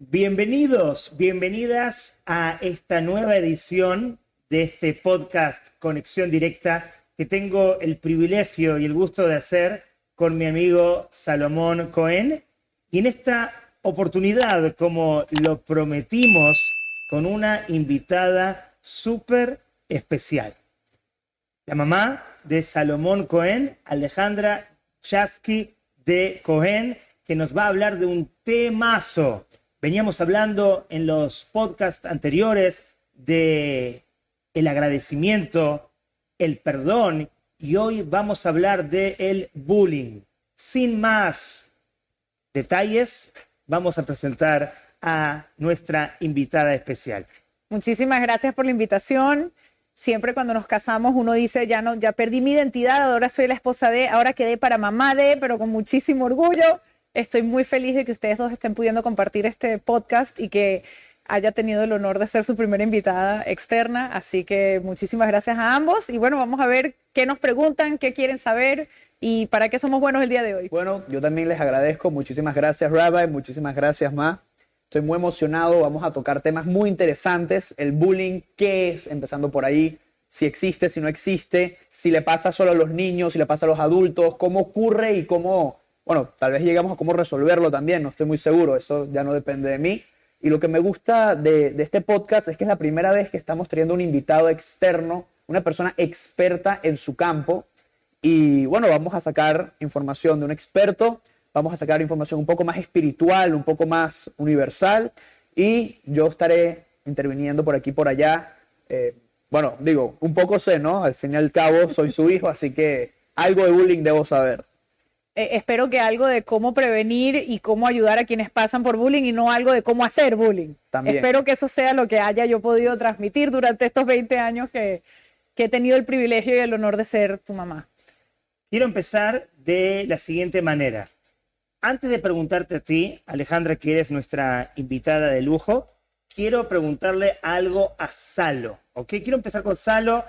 Bienvenidos, bienvenidas a esta nueva edición de este podcast Conexión Directa que tengo el privilegio y el gusto de hacer con mi amigo Salomón Cohen. Y en esta oportunidad, como lo prometimos, con una invitada súper especial. La mamá de Salomón Cohen, Alejandra Chasky de Cohen, que nos va a hablar de un temazo. Veníamos hablando en los podcasts anteriores de el agradecimiento, el perdón, y hoy vamos a hablar de el bullying. Sin más detalles, vamos a presentar a nuestra invitada especial. Muchísimas gracias por la invitación. Siempre cuando nos casamos uno dice, ya perdí mi identidad, ahora soy la esposa de, ahora quedé para mamá de, pero con muchísimo orgullo. Estoy muy feliz de que ustedes dos estén pudiendo compartir este podcast y que haya tenido el honor de ser su primera invitada externa. Así que muchísimas gracias a ambos. Y bueno, vamos a ver qué nos preguntan, qué quieren saber y para qué somos buenos el día de hoy. Bueno, yo también les agradezco. Muchísimas gracias, Rabbi. Muchísimas gracias, Ma. Estoy muy emocionado. Vamos a tocar temas muy interesantes. El bullying, ¿qué es? Empezando por ahí. Si existe, si no existe. Si le pasa solo a los niños, si le pasa a los adultos. ¿Cómo ocurre y cómo... Bueno, tal vez llegamos a cómo resolverlo también, no estoy muy seguro, eso ya no depende de mí. Y lo que me gusta de este podcast es que es la primera vez que estamos trayendo un invitado externo, una persona experta en su campo. Y bueno, vamos a sacar información de un experto, vamos a sacar información un poco más espiritual, un poco más universal. Y yo estaré interviniendo por aquí y por allá. Bueno, digo, un poco sé, ¿no? Al fin y al cabo soy su hijo, así que algo de bullying debo saber. Espero que algo de cómo prevenir y cómo ayudar a quienes pasan por bullying y no algo de cómo hacer bullying. También. Espero que eso sea lo que haya yo podido transmitir durante estos 20 años que he tenido el privilegio y el honor de ser tu mamá. Quiero empezar de la siguiente manera. Antes de preguntarte a ti, Alejandra, que eres nuestra invitada de lujo, quiero preguntarle algo a Salo, ¿ok? Quiero empezar con Salo.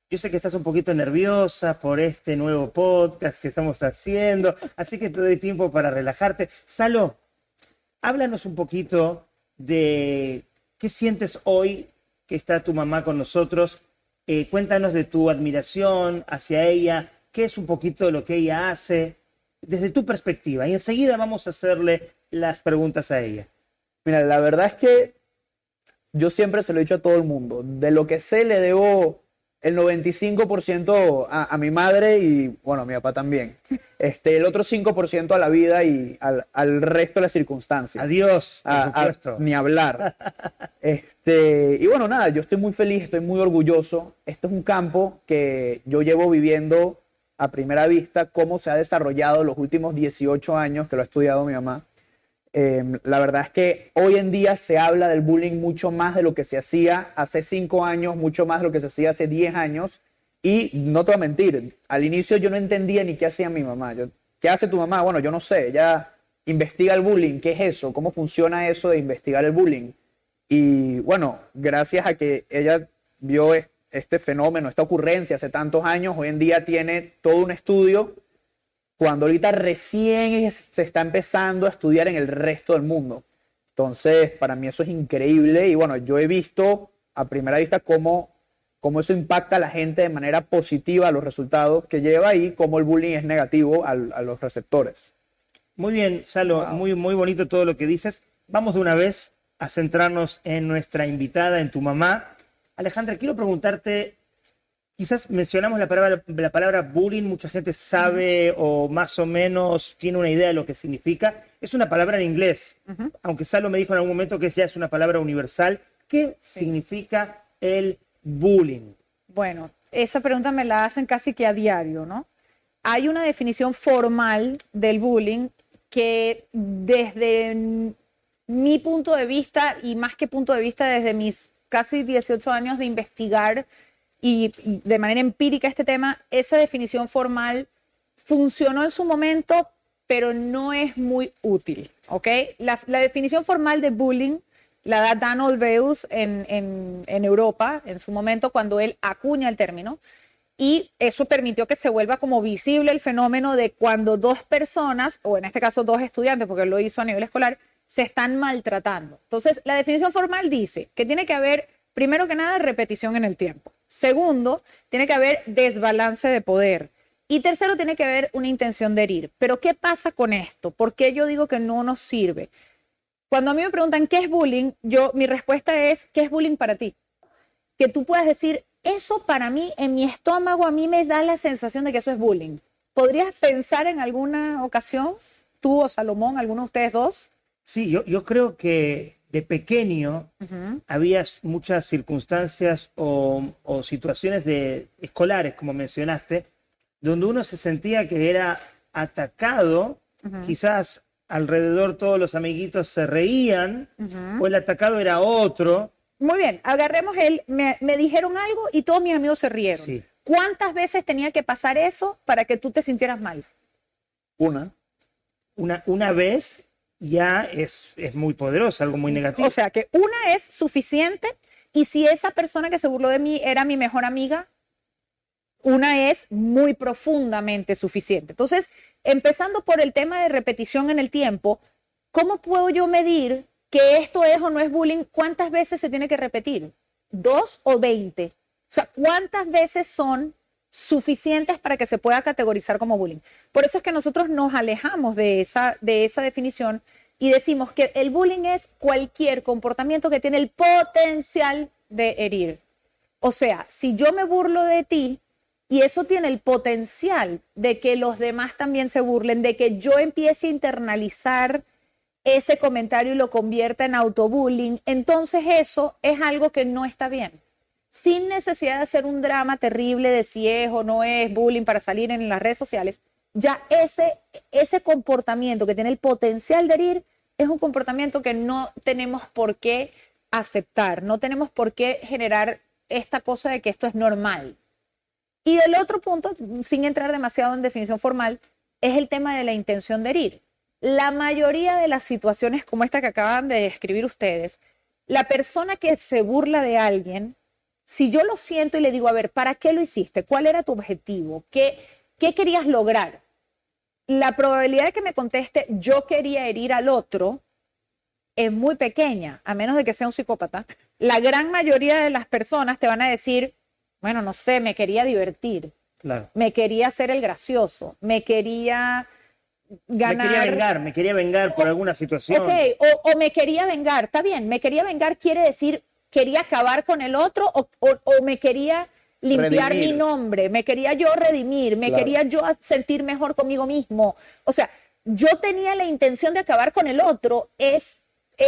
Yo sé que estás un poquito nerviosa por este nuevo podcast que estamos haciendo, así que te doy tiempo para relajarte. Salo, háblanos un poquito de qué sientes hoy que está tu mamá con nosotros. Cuéntanos de tu admiración hacia ella, qué es un poquito lo que ella hace, desde tu perspectiva. Y enseguida vamos a hacerle las preguntas a ella. Mira, la verdad es que yo siempre se lo he dicho a todo el mundo. De lo que sé le debo el 95% a mi madre y, bueno, a mi papá también. El otro 5% a la vida y al resto de las circunstancias. Adiós, por supuesto. Ni hablar. Y bueno, nada, yo estoy muy feliz, estoy muy orgulloso. Este es un campo que yo llevo viviendo a primera vista, cómo se ha desarrollado los últimos 18 años que lo ha estudiado mi mamá. La verdad es que hoy en día se habla del bullying mucho más de lo que se hacía hace 5 años, mucho más de lo que se hacía hace 10 años. Y no te voy a mentir, al inicio yo no entendía ni qué hacía mi mamá. ¿Qué hace tu mamá? Bueno, yo no sé, ella investiga el bullying, ¿qué es eso? ¿Cómo funciona eso de investigar el bullying? Y bueno, gracias a que ella vio este fenómeno, esta ocurrencia hace tantos años, hoy en día tiene todo un estudio cuando ahorita recién se está empezando a estudiar en el resto del mundo. Entonces, para mí eso es increíble y bueno, yo he visto a primera vista cómo eso impacta a la gente de manera positiva, a los resultados que lleva y cómo el bullying es negativo a los receptores. Muy bien, Salo, wow. Muy bonito todo lo que dices. Vamos de una vez a centrarnos en nuestra invitada, en tu mamá. Alejandra, quiero preguntarte... Quizás mencionamos la palabra bullying, mucha gente sabe o más o menos tiene una idea de lo que significa. Es una palabra en inglés, aunque Salo me dijo en algún momento que ya es una palabra universal. ¿Qué significa el bullying? Bueno, esa pregunta me la hacen casi que a diario, ¿no? Hay una definición formal del bullying que desde mi punto de vista, y más que punto de vista, desde mis casi 18 años de investigar y de manera empírica este tema, esa definición formal funcionó en su momento, pero no es muy útil, ¿ok? La definición formal de bullying la da Dan Olweus en Europa, en su momento, cuando él acuña el término, y eso permitió que se vuelva como visible el fenómeno de cuando dos personas, o en este caso dos estudiantes, porque él lo hizo a nivel escolar, se están maltratando. Entonces, la definición formal dice que tiene que haber, primero que nada, repetición en el tiempo. Segundo, tiene que haber desbalance de poder. Y tercero, tiene que haber una intención de herir. Pero ¿qué pasa con esto? ¿Por qué yo digo que no nos sirve? Cuando a mí me preguntan qué es bullying, mi respuesta es, ¿qué es bullying para ti? Que tú puedas decir, eso para mí, en mi estómago, a mí me da la sensación de que eso es bullying. ¿Podrías pensar en alguna ocasión, tú o Salomón, alguno de ustedes dos? Sí, yo creo que de pequeño había muchas circunstancias o situaciones escolares, como mencionaste, donde uno se sentía que era atacado, quizás alrededor todos los amiguitos se reían, o el atacado era otro. Muy bien, agarremos me dijeron algo y todos mis amigos se rieron. Sí. ¿Cuántas veces tenía que pasar eso para que tú te sintieras mal? Una vez ya es muy poderosa, algo muy negativo. O sea que una es suficiente, y si esa persona que se burló de mí era mi mejor amiga, una es muy profundamente suficiente. Entonces, empezando por el tema de repetición en el tiempo, ¿cómo puedo yo medir que esto es o no es bullying? ¿Cuántas veces se tiene que repetir? ¿2 o 20? O sea, ¿cuántas veces son suficientes para que se pueda categorizar como bullying? Por eso es que nosotros nos alejamos de esa definición y decimos que el bullying es cualquier comportamiento que tiene el potencial de herir. O sea, si yo me burlo de ti y eso tiene el potencial de que los demás también se burlen, de que yo empiece a internalizar ese comentario y lo convierta en autobullying, entonces eso es algo que no está bien. Sin necesidad de hacer un drama terrible de si es o no es bullying para salir en las redes sociales, ya ese comportamiento que tiene el potencial de herir es un comportamiento que no tenemos por qué aceptar, no tenemos por qué generar esta cosa de que esto es normal. Y el otro punto, sin entrar demasiado en definición formal, es el tema de la intención de herir. La mayoría de las situaciones como esta que acaban de describir ustedes, la persona que se burla de alguien, si yo lo siento y le digo, a ver, ¿para qué lo hiciste? ¿Cuál era tu objetivo? ¿Qué querías lograr? La probabilidad de que me conteste, yo quería herir al otro, es muy pequeña, a menos de que sea un psicópata. La gran mayoría de las personas te van a decir, bueno, no sé, me quería divertir. Claro. Me quería hacer el gracioso, me quería ganar. Me quería vengar por alguna situación. Ok, o me quería vengar, está bien, me quería vengar quiere decir, quería acabar con el otro o me quería limpiar mi nombre, me quería yo redimir, me quería yo sentir mejor conmigo mismo. O sea, yo tenía la intención de acabar con el otro, es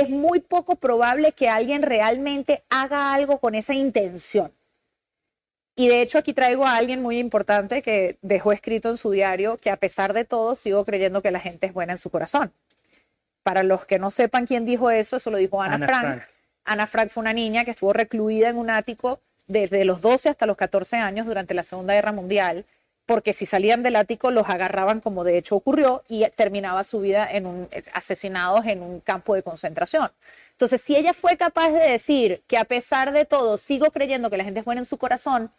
muy poco probable que alguien realmente haga algo con esa intención. Y de hecho aquí traigo a alguien muy importante que dejó escrito en su diario que a pesar de todo sigo creyendo que la gente es buena en su corazón. Para los que no sepan quién dijo eso lo dijo Ana Frank. Ana Frank fue una niña que estuvo recluida en un ático desde los 12 hasta los 14 años durante la Segunda Guerra Mundial, porque si salían del ático los agarraban, como de hecho ocurrió, y terminaba su vida asesinados en un campo de concentración. Entonces, si ella fue capaz de decir que a pesar de todo sigo creyendo que la gente es buena en su corazón,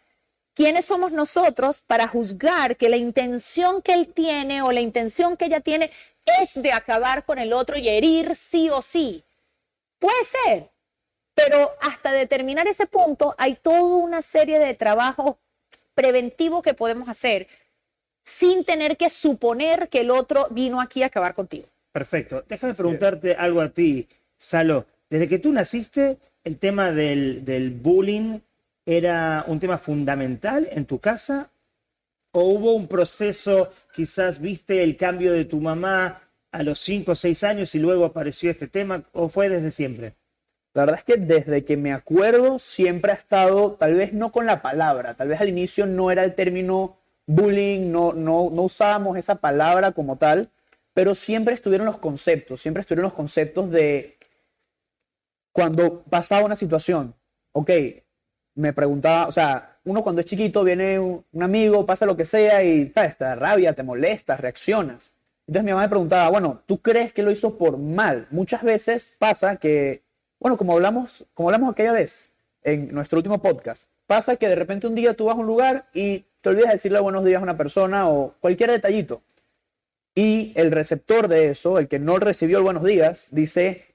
¿quiénes somos nosotros para juzgar que la intención que él tiene o la intención que ella tiene es de acabar con el otro y herir sí o sí? Puede ser, pero hasta determinar ese punto hay toda una serie de trabajos preventivos que podemos hacer sin tener que suponer que el otro vino aquí a acabar contigo. Perfecto. Déjame preguntarte algo a ti, Salo. Desde que tú naciste, el tema del bullying era un tema fundamental en tu casa, o hubo un proceso, quizás viste el cambio de tu mamá a los 5 o 6 años y luego apareció este tema, o fue desde siempre? La verdad es que desde que me acuerdo siempre ha estado, tal vez no con la palabra, tal vez al inicio no era el término bullying, no usábamos esa palabra como tal, pero siempre estuvieron los conceptos de cuando pasaba una situación, ok, me preguntaba, o sea, uno cuando es chiquito viene un amigo, pasa lo que sea y, ¿sabes? Te da rabia, te molestas, reaccionas. Entonces mi mamá me preguntaba, bueno, ¿tú crees que lo hizo por mal? Muchas veces pasa que, bueno, como hablamos aquella vez en nuestro último podcast, pasa que de repente un día tú vas a un lugar y te olvidas de decirle buenos días a una persona o cualquier detallito. Y el receptor de eso, el que no recibió el buenos días, dice,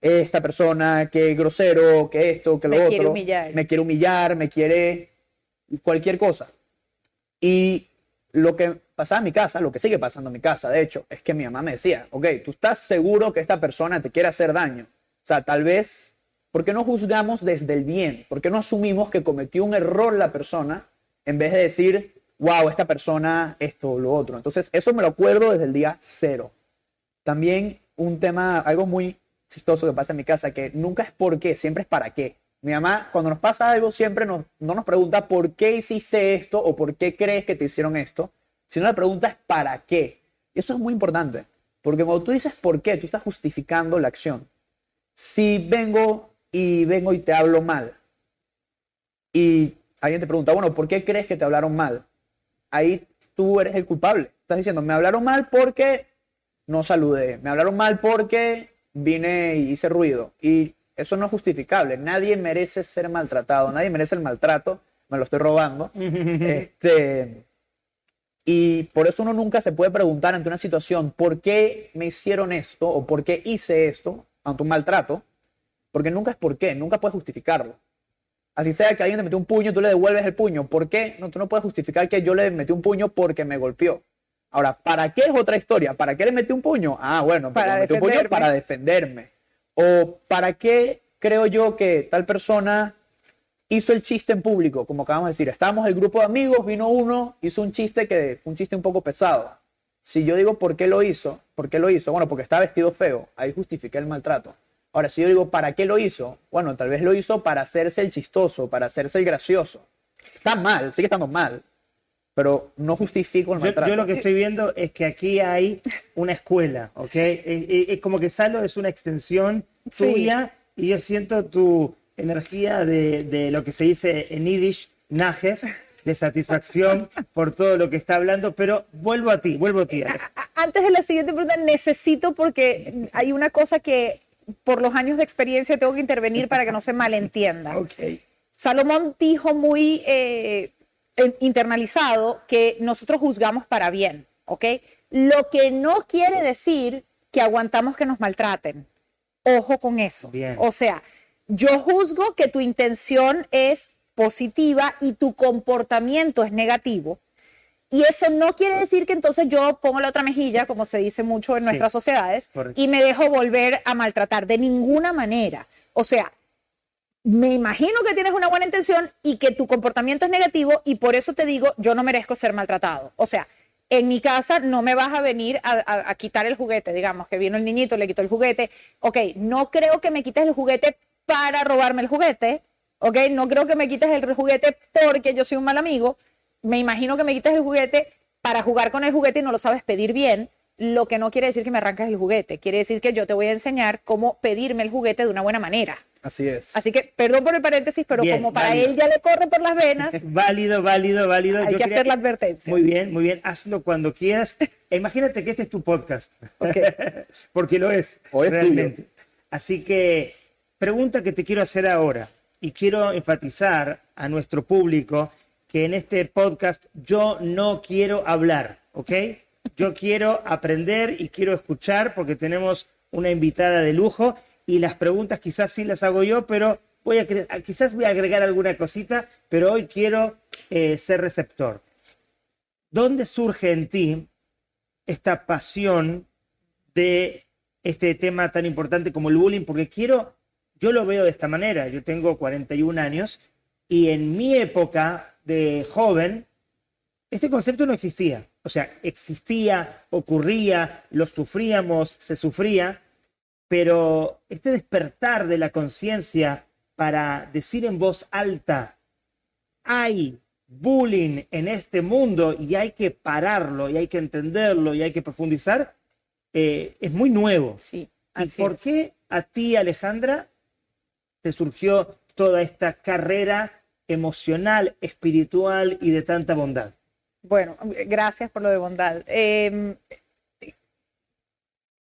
esta persona, que grosero, que esto, que lo otro. Me quiere humillar, me quiere cualquier cosa. Y lo que pasaba en mi casa, lo que sigue pasando en mi casa, de hecho, es que mi mamá me decía, ok, ¿tú estás seguro que esta persona te quiere hacer daño? O sea, tal vez, ¿por qué no juzgamos desde el bien? ¿Por qué no asumimos que cometió un error la persona en vez de decir, wow, esta persona, esto o lo otro? Entonces, eso me lo acuerdo desde el día cero. También un tema, algo muy chistoso que pasa en mi casa, que nunca es por qué, siempre es para qué. Mi mamá, cuando nos pasa algo, siempre no nos pregunta por qué hiciste esto o por qué crees que te hicieron esto, sino la pregunta es para qué. Y eso es muy importante, porque cuando tú dices por qué, tú estás justificando la acción. Si vengo y te hablo mal y alguien te pregunta, bueno, ¿por qué crees que te hablaron mal? Ahí tú eres el culpable. Estás diciendo, me hablaron mal porque no saludé, me hablaron mal porque vine y hice ruido. Y eso no es justificable. Nadie merece ser maltratado, nadie merece el maltrato. Me lo estoy robando. Y por eso uno nunca se puede preguntar ante una situación, ¿por qué me hicieron esto? O ¿por qué hice esto ante un maltrato? Porque nunca es por qué, nunca puedes justificarlo. Así sea que alguien te metió un puño, tú le devuelves el puño. ¿Por qué? No, tú no puedes justificar que yo le metí un puño porque me golpeó. Ahora, ¿para qué es otra historia? ¿Para qué le metí un puño? Ah, bueno, para le metí un puño para defenderme. O ¿para qué creo yo que tal persona hizo el chiste en público? Como acabamos de decir, estábamos el grupo de amigos, vino uno, hizo un chiste que fue un chiste un poco pesado. Si yo digo ¿por qué lo hizo? ¿Por qué lo hizo? Bueno, porque estaba vestido feo. Ahí justifiqué el maltrato. Ahora, si yo digo ¿para qué lo hizo? Bueno, tal vez lo hizo para hacerse el chistoso, para hacerse el gracioso. Está mal, sigue estando mal, pero no justifico el maltrato. Yo lo que estoy viendo es que aquí hay una escuela, ¿ok? Es como que Salo es una extensión tuya y yo siento tu energía de lo que se dice en Yiddish, najes, de satisfacción por todo lo que está hablando, pero vuelvo a ti, Alex. Antes de la siguiente pregunta, necesito, porque hay una cosa que por los años de experiencia tengo que intervenir para que no se malentienda. Okay. Salomón dijo muy internalizado que nosotros juzgamos para bien, ¿ok? Lo que no quiere decir que aguantamos que nos maltraten. Ojo con eso. Bien. O sea, yo juzgo que tu intención es positiva y tu comportamiento es negativo. Y eso no quiere decir que entonces yo pongo la otra mejilla, como se dice mucho en nuestras sociedades, correcto, y me dejo volver a maltratar de ninguna manera. O sea, me imagino que tienes una buena intención y que tu comportamiento es negativo y por eso te digo, yo no merezco ser maltratado. O sea, en mi casa no me vas a venir a quitar el juguete, digamos, que vino el niñito, le quitó el juguete. Ok, no creo que me quites el juguete para robarme el juguete. Ok, no creo que me quites el juguete porque yo soy un mal amigo. Me imagino que me quites el juguete para jugar con el juguete y no lo sabes pedir bien, lo que no quiere decir que me arranques el juguete. Quiere decir que yo te voy a enseñar cómo pedirme el juguete de una buena manera. Así es. Así que, perdón por el paréntesis, pero bien, como para él ya le corre por las venas. Válido. Hay que hacer la advertencia. Muy bien. Hazlo cuando quieras. Imagínate que este es tu podcast. Okay. Porque lo es, realmente. Tuyo. Así que, pregunta que te quiero hacer ahora. Y quiero enfatizar a nuestro público que en este podcast yo no quiero hablar, ¿ok? Yo quiero aprender y quiero escuchar porque tenemos una invitada de lujo y las preguntas quizás sí las hago yo, pero quizás voy a agregar alguna cosita, pero hoy quiero ser receptor. ¿Dónde surge en ti esta pasión de este tema tan importante como el bullying? Porque yo lo veo de esta manera, yo tengo 41 años y en mi época de joven, este concepto no existía. O sea, existía, ocurría, lo sufríamos, se sufría, pero este despertar de la conciencia para decir en voz alta, hay bullying en este mundo y hay que pararlo, y hay que entenderlo, y hay que profundizar, es muy nuevo. Sí, ¿Y por qué a ti, Alejandra, te surgió toda esta carrera emocional, espiritual y de tanta bondad? Bueno, gracias por lo de bondad.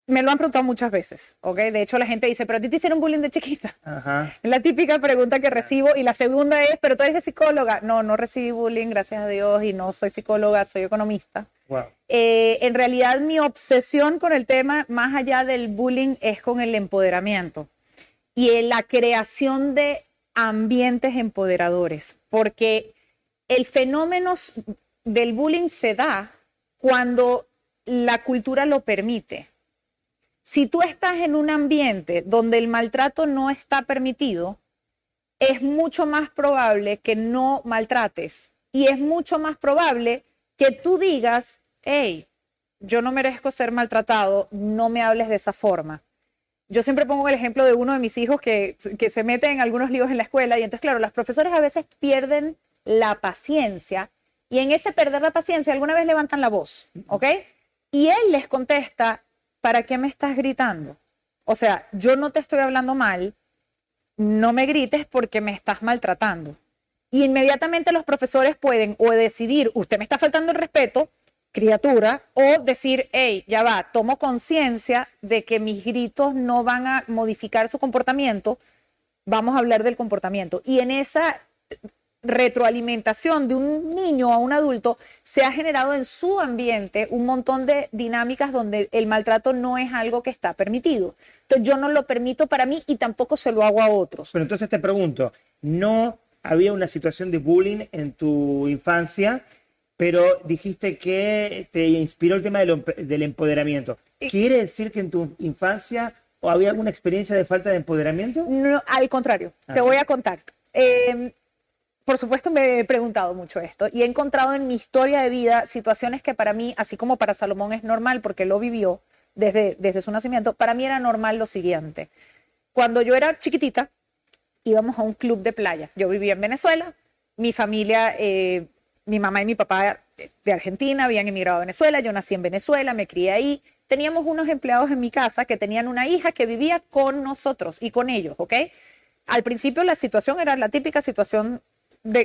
Me lo han preguntado muchas veces, ¿ok? De hecho, la gente dice, ¿pero a ti te hicieron bullying de chiquita? Ajá. Es la típica pregunta que recibo. Y la segunda es, ¿pero tú eres psicóloga? No, no recibí bullying, gracias a Dios, y no soy psicóloga, soy economista. Wow. En realidad mi obsesión con el tema, más allá del bullying, es con el empoderamiento y en la creación de ambientes empoderadores, porque el fenómeno del bullying se da cuando la cultura lo permite. Si tú estás en un ambiente donde el maltrato no está permitido, es mucho más probable que no maltrates y es mucho más probable que tú digas, hey, yo no merezco ser maltratado, no me hables de esa forma. Yo siempre pongo el ejemplo de uno de mis hijos que se mete en algunos líos en la escuela y entonces, claro, los profesores a veces pierden la paciencia y en ese perder la paciencia alguna vez levantan la voz, ¿ok? Y él les contesta, ¿para qué me estás gritando? O sea, yo no te estoy hablando mal, no me grites porque me estás maltratando. Y inmediatamente los profesores pueden o decidir, usted me está faltando el respeto, criatura, o decir, hey, ya va, tomo conciencia de que mis gritos no van a modificar su comportamiento, vamos a hablar del comportamiento. Y en esa retroalimentación de un niño a un adulto se ha generado en su ambiente un montón de dinámicas donde el maltrato no es algo que está permitido. Entonces yo no lo permito para mí y tampoco se lo hago a otros. Pero entonces te pregunto, ¿no había una situación de bullying en tu infancia, pero dijiste que te inspiró el tema del empoderamiento? ¿Quiere decir que en tu infancia había alguna experiencia de falta de empoderamiento? No, al contrario, te voy a contar. Por supuesto me he preguntado mucho esto y he encontrado en mi historia de vida situaciones que para mí, así como para Salomón es normal porque lo vivió desde su nacimiento, para mí era normal lo siguiente. Cuando yo era chiquitita, íbamos a un club de playa. Yo vivía en Venezuela, mi familia, mi mamá y mi papá de Argentina habían emigrado a Venezuela, yo nací en Venezuela, me crié ahí. Teníamos unos empleados en mi casa que tenían una hija que vivía con nosotros y con ellos, ¿ok? Al principio la situación era la típica situación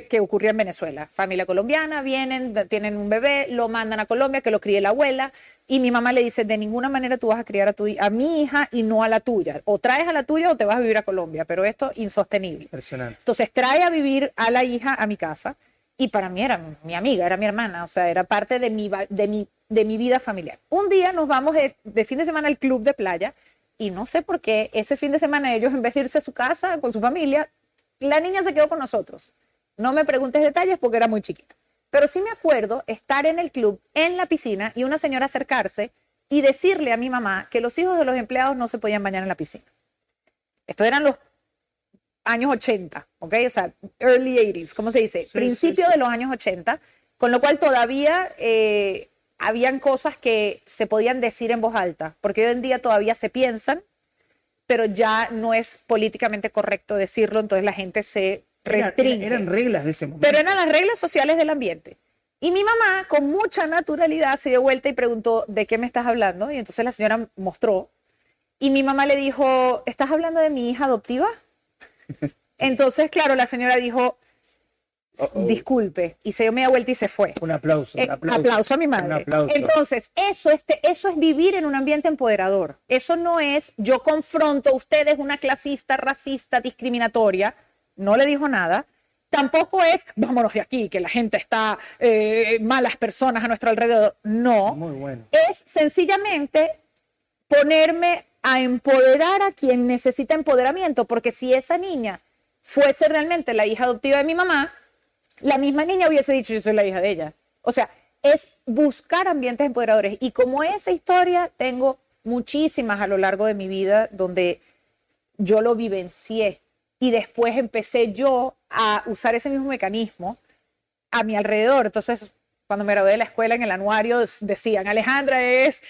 que ocurría en Venezuela. Familia colombiana, vienen, tienen un bebé, lo mandan a Colombia, que lo críe la abuela, y mi mamá le dice, de ninguna manera tú vas a criar a mi hija y no a la tuya. O traes a la tuya o te vas a vivir a Colombia, pero esto insostenible. Impresionante. Entonces trae a vivir a la hija a mi casa, y para mí era mi amiga, era mi hermana, o sea, era parte de mi vida familiar. Un día nos vamos de fin de semana al club de playa, y no sé por qué ese fin de semana ellos, en vez de irse a su casa con su familia, la niña se quedó con nosotros. No me preguntes detalles porque era muy chiquita. Pero sí me acuerdo estar en el club, en la piscina, y una señora acercarse y decirle a mi mamá que los hijos de los empleados no se podían bañar en la piscina. Estos eran los años 80, ¿ok? O sea, early 80s, ¿cómo se dice? Sí, Principio sí. de los años 80, con lo cual todavía habían cosas que se podían decir en voz alta, porque hoy en día todavía se piensan, pero ya no es políticamente correcto decirlo, entonces la gente se restringe. Eran reglas de ese momento. Pero eran las reglas sociales del ambiente. Y mi mamá, con mucha naturalidad, se dio vuelta y preguntó, ¿de qué me estás hablando? Y entonces la señora mostró. Y mi mamá le dijo, ¿estás hablando de mi hija adoptiva? Entonces, claro, la señora dijo, disculpe. Y se dio media vuelta y se fue. Un aplauso, un aplauso. Aplauso a mi madre. Un aplauso. Entonces, eso es vivir en un ambiente empoderador. Eso no es, yo confronto, usted es una clasista, racista, discriminatoria. No le dijo nada. Tampoco es, vámonos de aquí, que la gente está, malas personas a nuestro alrededor. No. Muy bueno. Es sencillamente ponerme a empoderar a quien necesita empoderamiento, porque si esa niña fuese realmente la hija adoptiva de mi mamá, la misma niña hubiese dicho, yo soy la hija de ella. O sea, es buscar ambientes empoderadores. Y como esa historia, tengo muchísimas a lo largo de mi vida donde yo lo vivencié. Y después empecé yo a usar ese mismo mecanismo a mi alrededor. Entonces, cuando me gradué de la escuela, en el anuario decían, Alejandra es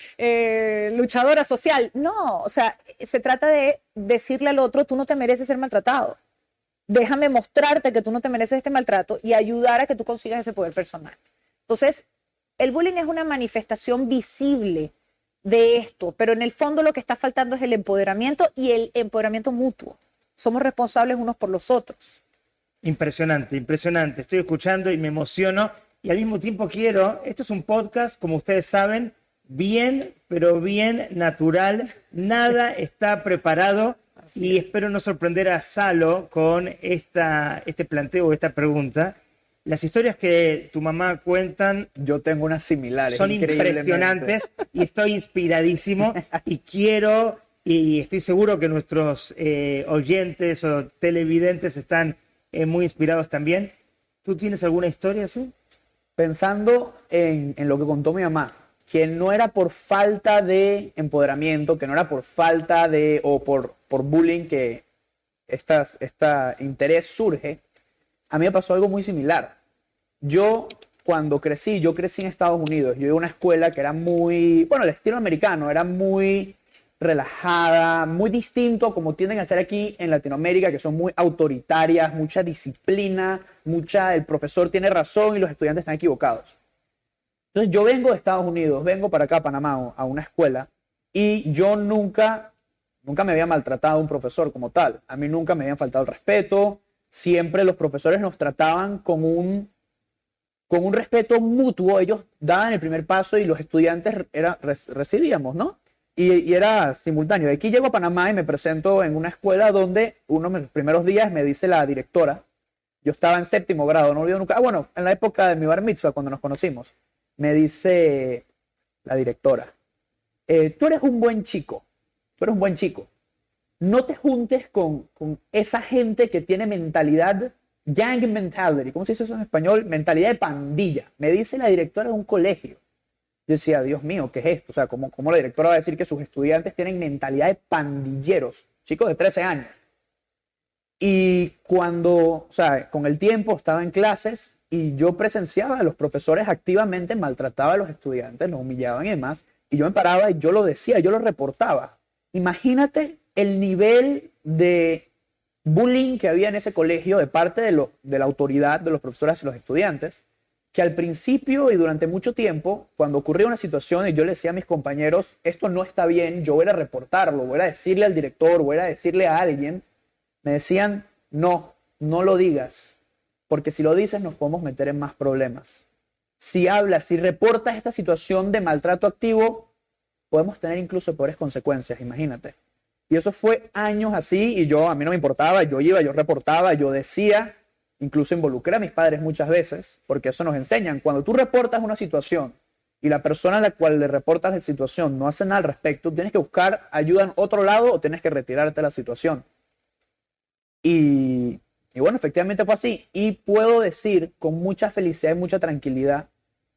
luchadora social. No, o sea, se trata de decirle al otro, tú no te mereces ser maltratado. Déjame mostrarte que tú no te mereces este maltrato y ayudar a que tú consigas ese poder personal. Entonces, el bullying es una manifestación visible de esto, pero en el fondo lo que está faltando es el empoderamiento y el empoderamiento mutuo. Somos responsables unos por los otros. Impresionante, impresionante. Estoy escuchando y me emociono. Y al mismo tiempo esto es un podcast, como ustedes saben, bien, pero bien natural. Nada está preparado. Y espero no sorprender a Salo con este planteo, esta pregunta. Las historias que tu mamá cuentan Yo tengo unas similares. son increíblemente. impresionantes y estoy inspiradísimo y quiero, y estoy seguro que nuestros oyentes o televidentes están muy inspirados también. ¿Tú tienes alguna historia así? Pensando en lo que contó mi mamá, que no era por falta de empoderamiento, que no era por falta de, o por bullying que este interés surge, a mí me pasó algo muy similar. Cuando crecí, yo crecí en Estados Unidos. Yo iba a una escuela que era muy, bueno, el estilo americano, era muy relajada, muy distinto a como tienden a ser aquí en Latinoamérica, que son muy autoritarias, mucha disciplina, el profesor tiene razón y los estudiantes están equivocados. Entonces yo vengo de Estados Unidos, vengo para acá a Panamá a una escuela y yo nunca me había maltratado a un profesor como tal. A mí nunca me habían faltado el respeto. Siempre los profesores nos trataban con un respeto mutuo. Ellos daban el primer paso y los estudiantes recibíamos, ¿no? Y era simultáneo. De aquí llego a Panamá y me presento en una escuela donde uno de los primeros días me dice la directora. Yo estaba en 7º grado, no olvido nunca. Bueno, en la época de mi bar mitzvah, cuando nos conocimos, me dice la directora, tú eres un buen chico, no te juntes con esa gente que tiene mentalidad, gang mentality, ¿cómo se dice eso en español? Mentalidad de pandilla. Me dice la directora de un colegio. Yo decía, Dios mío, ¿qué es esto? O sea, ¿cómo la directora va a decir que sus estudiantes tienen mentalidad de pandilleros? Chicos de 13 años. Y con el tiempo estaba en clases y yo presenciaba a los profesores activamente maltrataban a los estudiantes, los humillaban y demás. Y yo me paraba y yo lo decía, yo lo reportaba. Imagínate el nivel de bullying que había en ese colegio de parte de la autoridad, de los profesores y los estudiantes, que al principio y durante mucho tiempo, cuando ocurría una situación y yo le decía a mis compañeros, esto no está bien, yo voy a reportarlo, voy a decirle al director, voy a decirle a alguien, me decían, no lo digas, porque si lo dices nos podemos meter en más problemas. Si hablas, si reportas esta situación de maltrato activo, podemos tener incluso peores consecuencias, imagínate. Y eso fue años así y a mí no me importaba, yo iba, yo reportaba, yo decía, incluso involucré a mis padres muchas veces, porque eso nos enseñan. Cuando tú reportas una situación y la persona a la cual le reportas la situación no hace nada al respecto, tienes que buscar ayuda en otro lado o tienes que retirarte de la situación. Y bueno, efectivamente fue así. Y puedo decir con mucha felicidad y mucha tranquilidad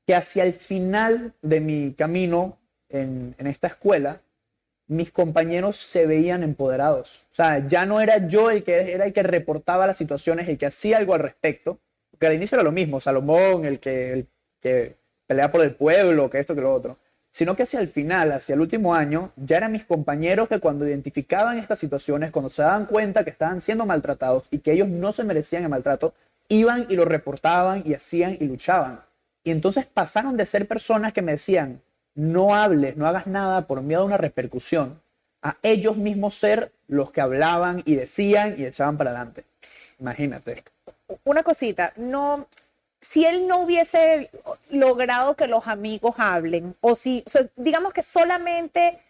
que hacia el final de mi camino en esta escuela, mis compañeros se veían empoderados. O sea, ya no era yo el que reportaba las situaciones, el que hacía algo al respecto, porque al inicio era lo mismo, Salomón, el que pelea por el pueblo, que esto, que lo otro, sino que hacia el final, hacia el último año, ya eran mis compañeros que cuando identificaban estas situaciones, cuando se daban cuenta que estaban siendo maltratados y que ellos no se merecían el maltrato, iban y lo reportaban y hacían y luchaban. Y entonces pasaron de ser personas que me decían, no hables, no hagas nada por miedo a una repercusión, a ellos mismos ser los que hablaban y decían y echaban para adelante. Imagínate. Una cosita, si él no hubiese logrado que los amigos hablen, o sea, digamos que solamente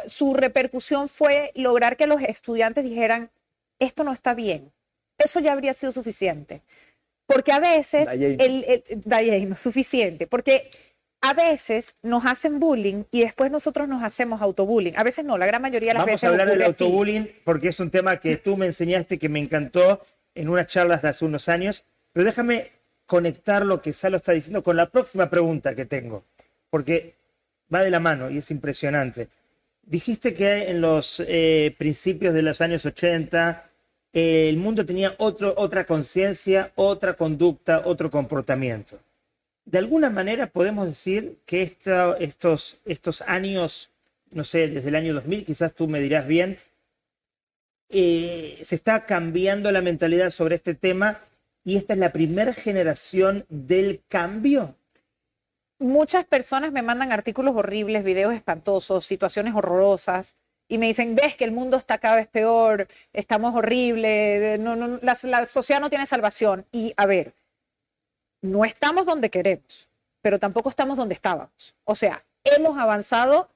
su repercusión fue lograr que los estudiantes dijeran, esto no está bien, eso ya habría sido suficiente. Porque a veces, no es suficiente, porque a veces nos hacen bullying y después nosotros nos hacemos autobullying. A veces no, la gran mayoría de las veces. Vamos a hablar del así. autobullying porque es un tema que tú me enseñaste que me encantó en unas charlas de hace unos años. Pero déjame conectar lo que Salo está diciendo con la próxima pregunta que tengo, porque va de la mano y es impresionante. Dijiste que en los principios de los años 80 el mundo tenía otra conciencia, otra conducta, otro comportamiento. De alguna manera podemos decir que estos años, no sé, desde el año 2000, quizás tú me dirás bien, se está cambiando la mentalidad sobre este tema y esta es la primera generación del cambio. Muchas personas me mandan artículos horribles, videos espantosos, situaciones horrorosas y me dicen, ves que el mundo está cada vez peor, estamos horribles, la sociedad no tiene salvación. Y a ver, no estamos donde queremos, pero tampoco estamos donde estábamos. O sea, hemos avanzado.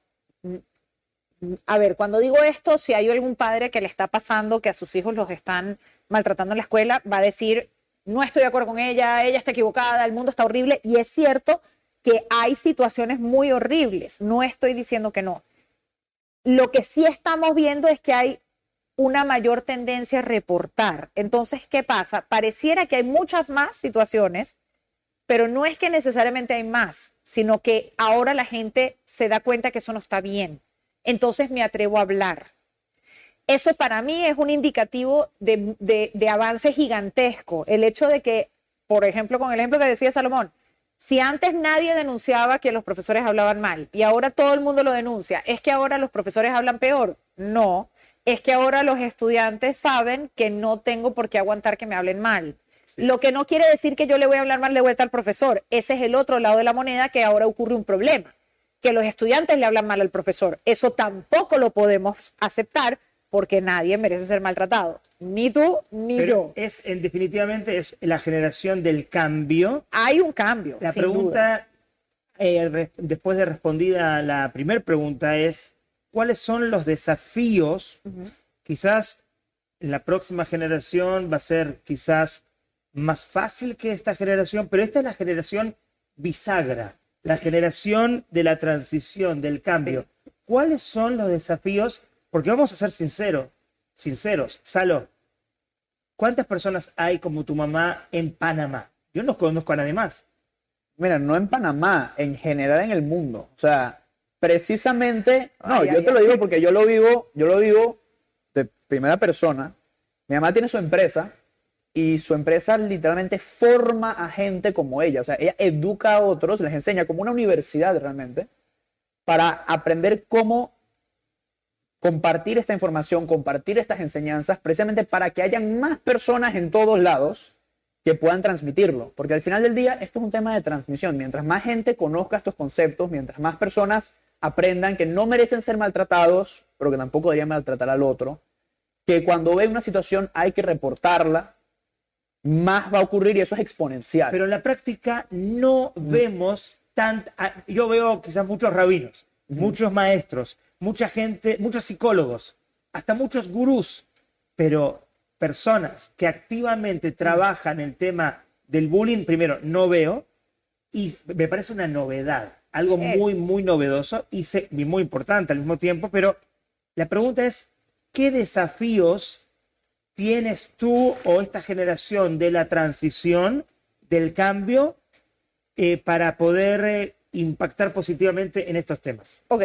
A ver, cuando digo esto, si hay algún padre que le está pasando que a sus hijos los están maltratando en la escuela, va a decir, no estoy de acuerdo con ella está equivocada, el mundo está horrible, y es cierto que hay situaciones muy horribles, no estoy diciendo que no. Lo que sí estamos viendo es que hay una mayor tendencia a reportar. Entonces, ¿qué pasa? Pareciera que hay muchas más situaciones, pero no es que necesariamente hay más, sino que ahora la gente se da cuenta que eso no está bien. Entonces me atrevo a hablar. Eso para mí es un indicativo de avance gigantesco. El hecho de que, por ejemplo, con el ejemplo que decía Salomón, si antes nadie denunciaba que los profesores hablaban mal y ahora todo el mundo lo denuncia, ¿es que ahora los profesores hablan peor? No, es que ahora los estudiantes saben que no tengo por qué aguantar que me hablen mal. Sí. Lo que no quiere decir que yo le voy a hablar mal de vuelta al profesor. Ese es el otro lado de la moneda, que ahora ocurre un problema, que los estudiantes le hablan mal al profesor. Eso tampoco lo podemos aceptar porque nadie merece ser maltratado. Ni tú, ni Pero yo. Definitivamente es la generación del cambio. Hay un cambio, La sin pregunta, después de respondida la primera pregunta, es ¿cuáles son los desafíos? Quizás la próxima generación va a ser quizás más fácil que esta generación, pero esta es la generación bisagra, la generación de la transición, del cambio. Sí. ¿Cuáles son los desafíos? Porque vamos a ser sinceros. Salo, ¿cuántas personas hay como tu mamá en Panamá? Yo no conozco a nadie más. Mira, no en Panamá, en general en el mundo. O sea, precisamente, yo te lo digo porque yo lo vivo de primera persona. Mi mamá tiene su empresa y su empresa literalmente forma a gente como ella. O sea, ella educa a otros, les enseña como una universidad realmente para aprender cómo compartir esta información, compartir estas enseñanzas, precisamente para que hayan más personas en todos lados que puedan transmitirlo. Porque al final del día esto es un tema de transmisión. Mientras más gente conozca estos conceptos, mientras más personas aprendan que no merecen ser maltratados, pero que tampoco deberían maltratar al otro, que cuando ve una situación hay que reportarla, más va a ocurrir y eso es exponencial. Pero en la práctica no vemos yo veo quizás muchos rabinos, muchos maestros, mucha gente, muchos psicólogos, hasta muchos gurús, pero personas que activamente trabajan el tema del bullying, primero, no veo, y me parece una novedad, algo muy, muy novedoso y muy importante al mismo tiempo, pero la pregunta es, ¿qué desafíos tienes tú o esta generación de la transición, del cambio, para poder impactar positivamente en estos temas? Ok,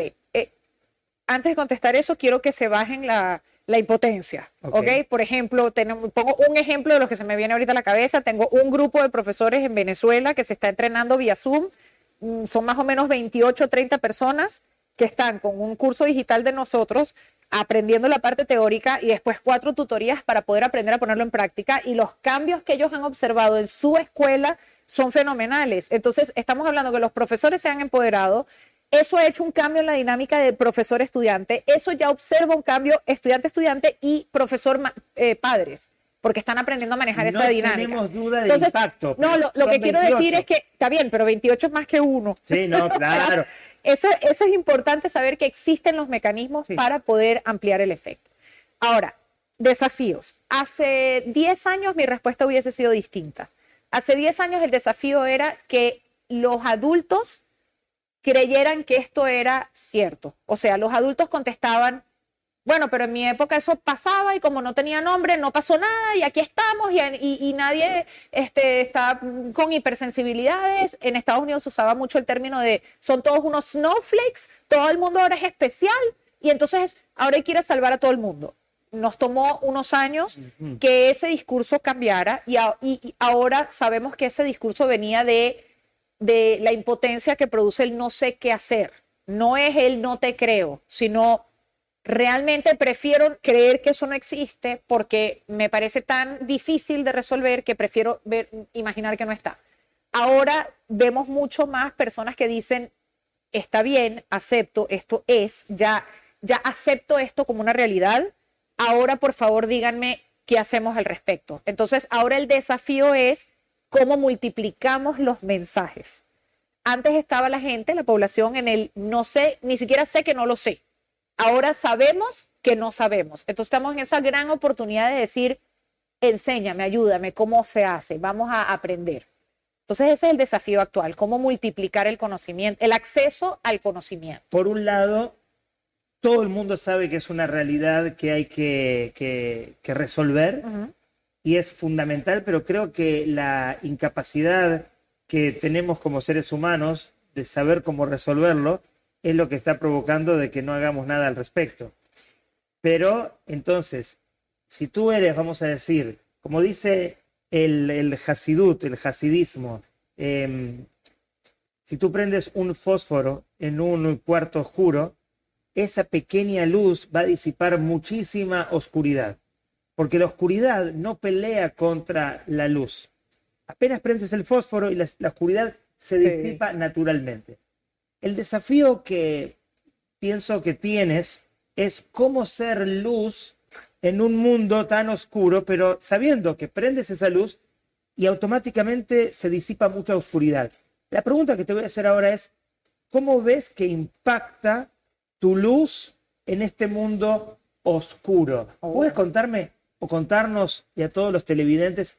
antes de contestar eso, quiero que se bajen la impotencia, ¿ok? Por ejemplo, pongo un ejemplo de lo que se me viene ahorita a la cabeza. Tengo un grupo de profesores en Venezuela que se está entrenando vía Zoom. Son más o menos 28 o 30 personas que están con un curso digital de nosotros aprendiendo la parte teórica y después 4 tutorías para poder aprender a ponerlo en práctica, y los cambios que ellos han observado en su escuela son fenomenales. Entonces, estamos hablando que los profesores se han empoderado. Eso ha hecho un cambio en la dinámica de profesor-estudiante. Eso ya observa un cambio estudiante-estudiante y profesor-padres, porque están aprendiendo a manejar esa dinámica. No tenemos duda del impacto. No, lo que quiero decir es que, está bien, pero 28 es más que uno. Sí, no, claro. Eso es importante saber que existen los mecanismos para poder ampliar el efecto. Ahora, desafíos. Hace 10 años mi respuesta hubiese sido distinta. Hace 10 años el desafío era que los adultos creyeran que esto era cierto. O sea, los adultos contestaban, bueno, pero en mi época eso pasaba y como no tenía nombre, no pasó nada y aquí estamos y nadie está con hipersensibilidades. En Estados Unidos se usaba mucho el término de son todos unos snowflakes, todo el mundo ahora es especial y entonces ahora hay que ir a salvar a todo el mundo. Nos tomó unos años que ese discurso cambiara y ahora sabemos que ese discurso venía de la impotencia que produce el no sé qué hacer. No es el no te creo, sino realmente prefiero creer que eso no existe porque me parece tan difícil de resolver que prefiero imaginar que no está. Ahora vemos mucho más personas que dicen, está bien, acepto, esto ya acepto esto como una realidad. Ahora, por favor, díganme qué hacemos al respecto. Entonces, ahora el desafío es cómo multiplicamos los mensajes. Antes estaba la gente, la población, en el no sé, ni siquiera sé que no lo sé. Ahora sabemos que no sabemos. Entonces estamos en esa gran oportunidad de decir, enséñame, ayúdame, ¿cómo se hace? Vamos a aprender. Entonces ese es el desafío actual, cómo multiplicar el conocimiento, el acceso al conocimiento. Por un lado, todo el mundo sabe que es una realidad que hay que resolver y es fundamental, pero creo que la incapacidad que tenemos como seres humanos de saber cómo resolverlo es lo que está provocando de que no hagamos nada al respecto. Pero entonces, si tú eres, vamos a decir, como dice el Hasidut, el hasidismo, si tú prendes un fósforo en un cuarto oscuro, esa pequeña luz va a disipar muchísima oscuridad, porque la oscuridad no pelea contra la luz. Apenas prendes el fósforo y la oscuridad se disipa naturalmente. El desafío que pienso que tienes es cómo ser luz en un mundo tan oscuro, pero sabiendo que prendes esa luz y automáticamente se disipa mucha oscuridad. La pregunta que te voy a hacer ahora es, ¿cómo ves que impacta tu luz en este mundo oscuro? ¿Puedes contarme o contarnos y a todos los televidentes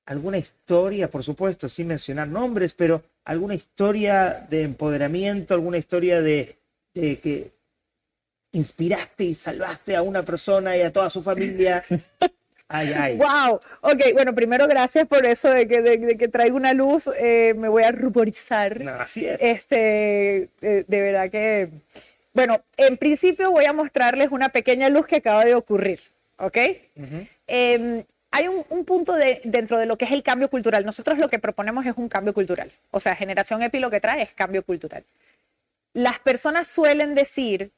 alguna historia, por supuesto, sin mencionar nombres, pero alguna historia de empoderamiento, alguna historia de que inspiraste y salvaste a una persona y a toda su familia? Ay, ay. Wow, ok, bueno, primero gracias por eso de que traigo una luz, me voy a ruborizar. No, así es. De verdad que, bueno, en principio voy a mostrarles una pequeña luz que acaba de ocurrir, ¿ok? Hay un punto dentro de lo que es el cambio cultural. Nosotros lo que proponemos es un cambio cultural, o sea, Generación EPI lo que trae es cambio cultural. Las personas suelen decir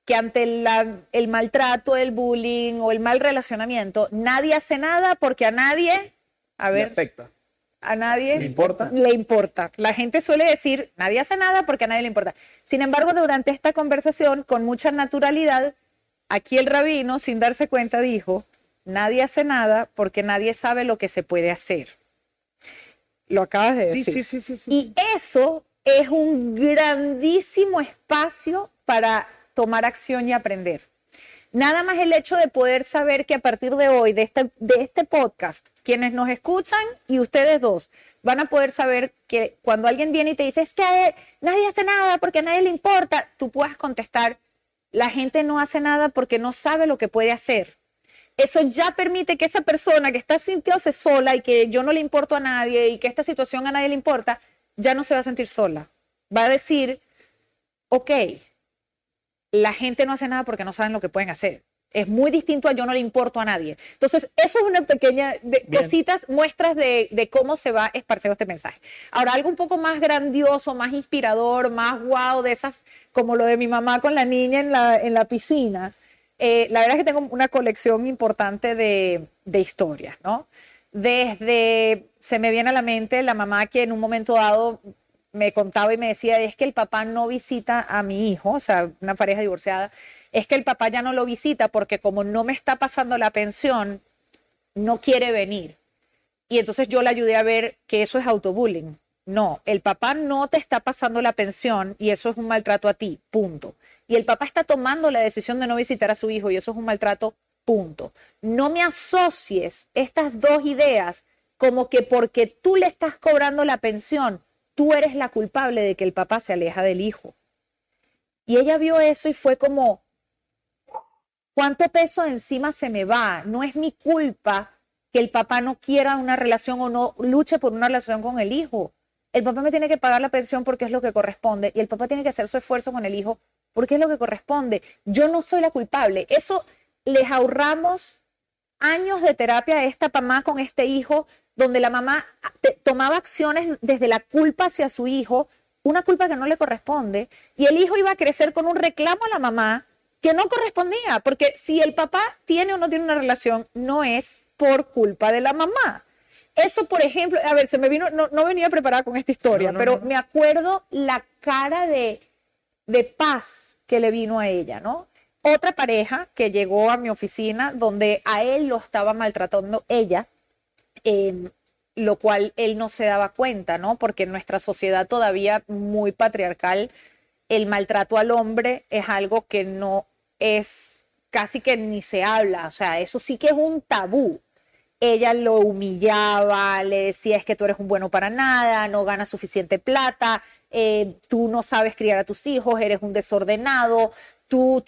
que ante el maltrato, el bullying o el mal relacionamiento, nadie hace nada porque a nadie, Le afecta. a nadie ¿Le importa? le importa. La gente suele decir, nadie hace nada porque a nadie le importa. Sin embargo, durante esta conversación, con mucha naturalidad, aquí el rabino, sin darse cuenta, dijo, nadie hace nada porque nadie sabe lo que se puede hacer. Lo acabas de decir. Sí. Y eso es un grandísimo espacio para tomar acción y aprender. Nada más el hecho de poder saber que a partir de hoy, de este podcast, quienes nos escuchan y ustedes dos, van a poder saber que cuando alguien viene y te dice, es que nadie hace nada porque a nadie le importa, tú puedas contestar, la gente no hace nada porque no sabe lo que puede hacer. Eso ya permite que esa persona que está sintiéndose sola y que yo no le importo a nadie y que esta situación a nadie le importa, ya no se va a sentir sola. Va a decir, ok, la gente no hace nada porque no saben lo que pueden hacer. Es muy distinto a yo no le importo a nadie. Entonces, eso es una pequeña cositas, muestras de cómo se va esparciendo este mensaje. Ahora, algo un poco más grandioso, más inspirador, más wow, de esas, como lo de mi mamá con la niña en la piscina. La verdad es que tengo una colección importante de historias, ¿no? Se me viene a la mente la mamá que en un momento dado me contaba y me decía, es que el papá no visita a mi hijo, o sea, una pareja divorciada, es que el papá ya no lo visita porque como no me está pasando la pensión, no quiere venir. Y entonces yo le ayudé a ver que eso es autobullying. No, el papá no te está pasando la pensión y eso es un maltrato a ti, punto. Y el papá está tomando la decisión de no visitar a su hijo y eso es un maltrato, punto. No me asocies estas dos ideas como que porque tú le estás cobrando la pensión, tú eres la culpable de que el papá se aleja del hijo. Y ella vio eso y fue como, ¿cuánto peso encima se me va? No es mi culpa que el papá no quiera una relación o no luche por una relación con el hijo. El papá me tiene que pagar la pensión porque es lo que corresponde y el papá tiene que hacer su esfuerzo con el hijo porque es lo que corresponde. Yo no soy la culpable. Eso les ahorramos años de terapia a esta mamá con este hijo, donde la mamá tomaba acciones desde la culpa hacia su hijo, una culpa que no le corresponde, y el hijo iba a crecer con un reclamo a la mamá que no correspondía, porque si el papá tiene o no tiene una relación, no es por culpa de la mamá. Eso, por ejemplo, a ver, se me vino, no venía preparada con esta historia, pero me acuerdo la cara de paz que le vino a ella, ¿no? Otra pareja que llegó a mi oficina donde a él lo estaba maltratando ella, lo cual él no se daba cuenta, ¿no? Porque en nuestra sociedad todavía muy patriarcal, el maltrato al hombre es algo que no es, casi que ni se habla, o sea, eso sí que es un tabú. ella lo humillaba, le decía es que tú eres un bueno para nada, no ganas suficiente plata, tú no sabes criar a tus hijos, eres un desordenado, tú.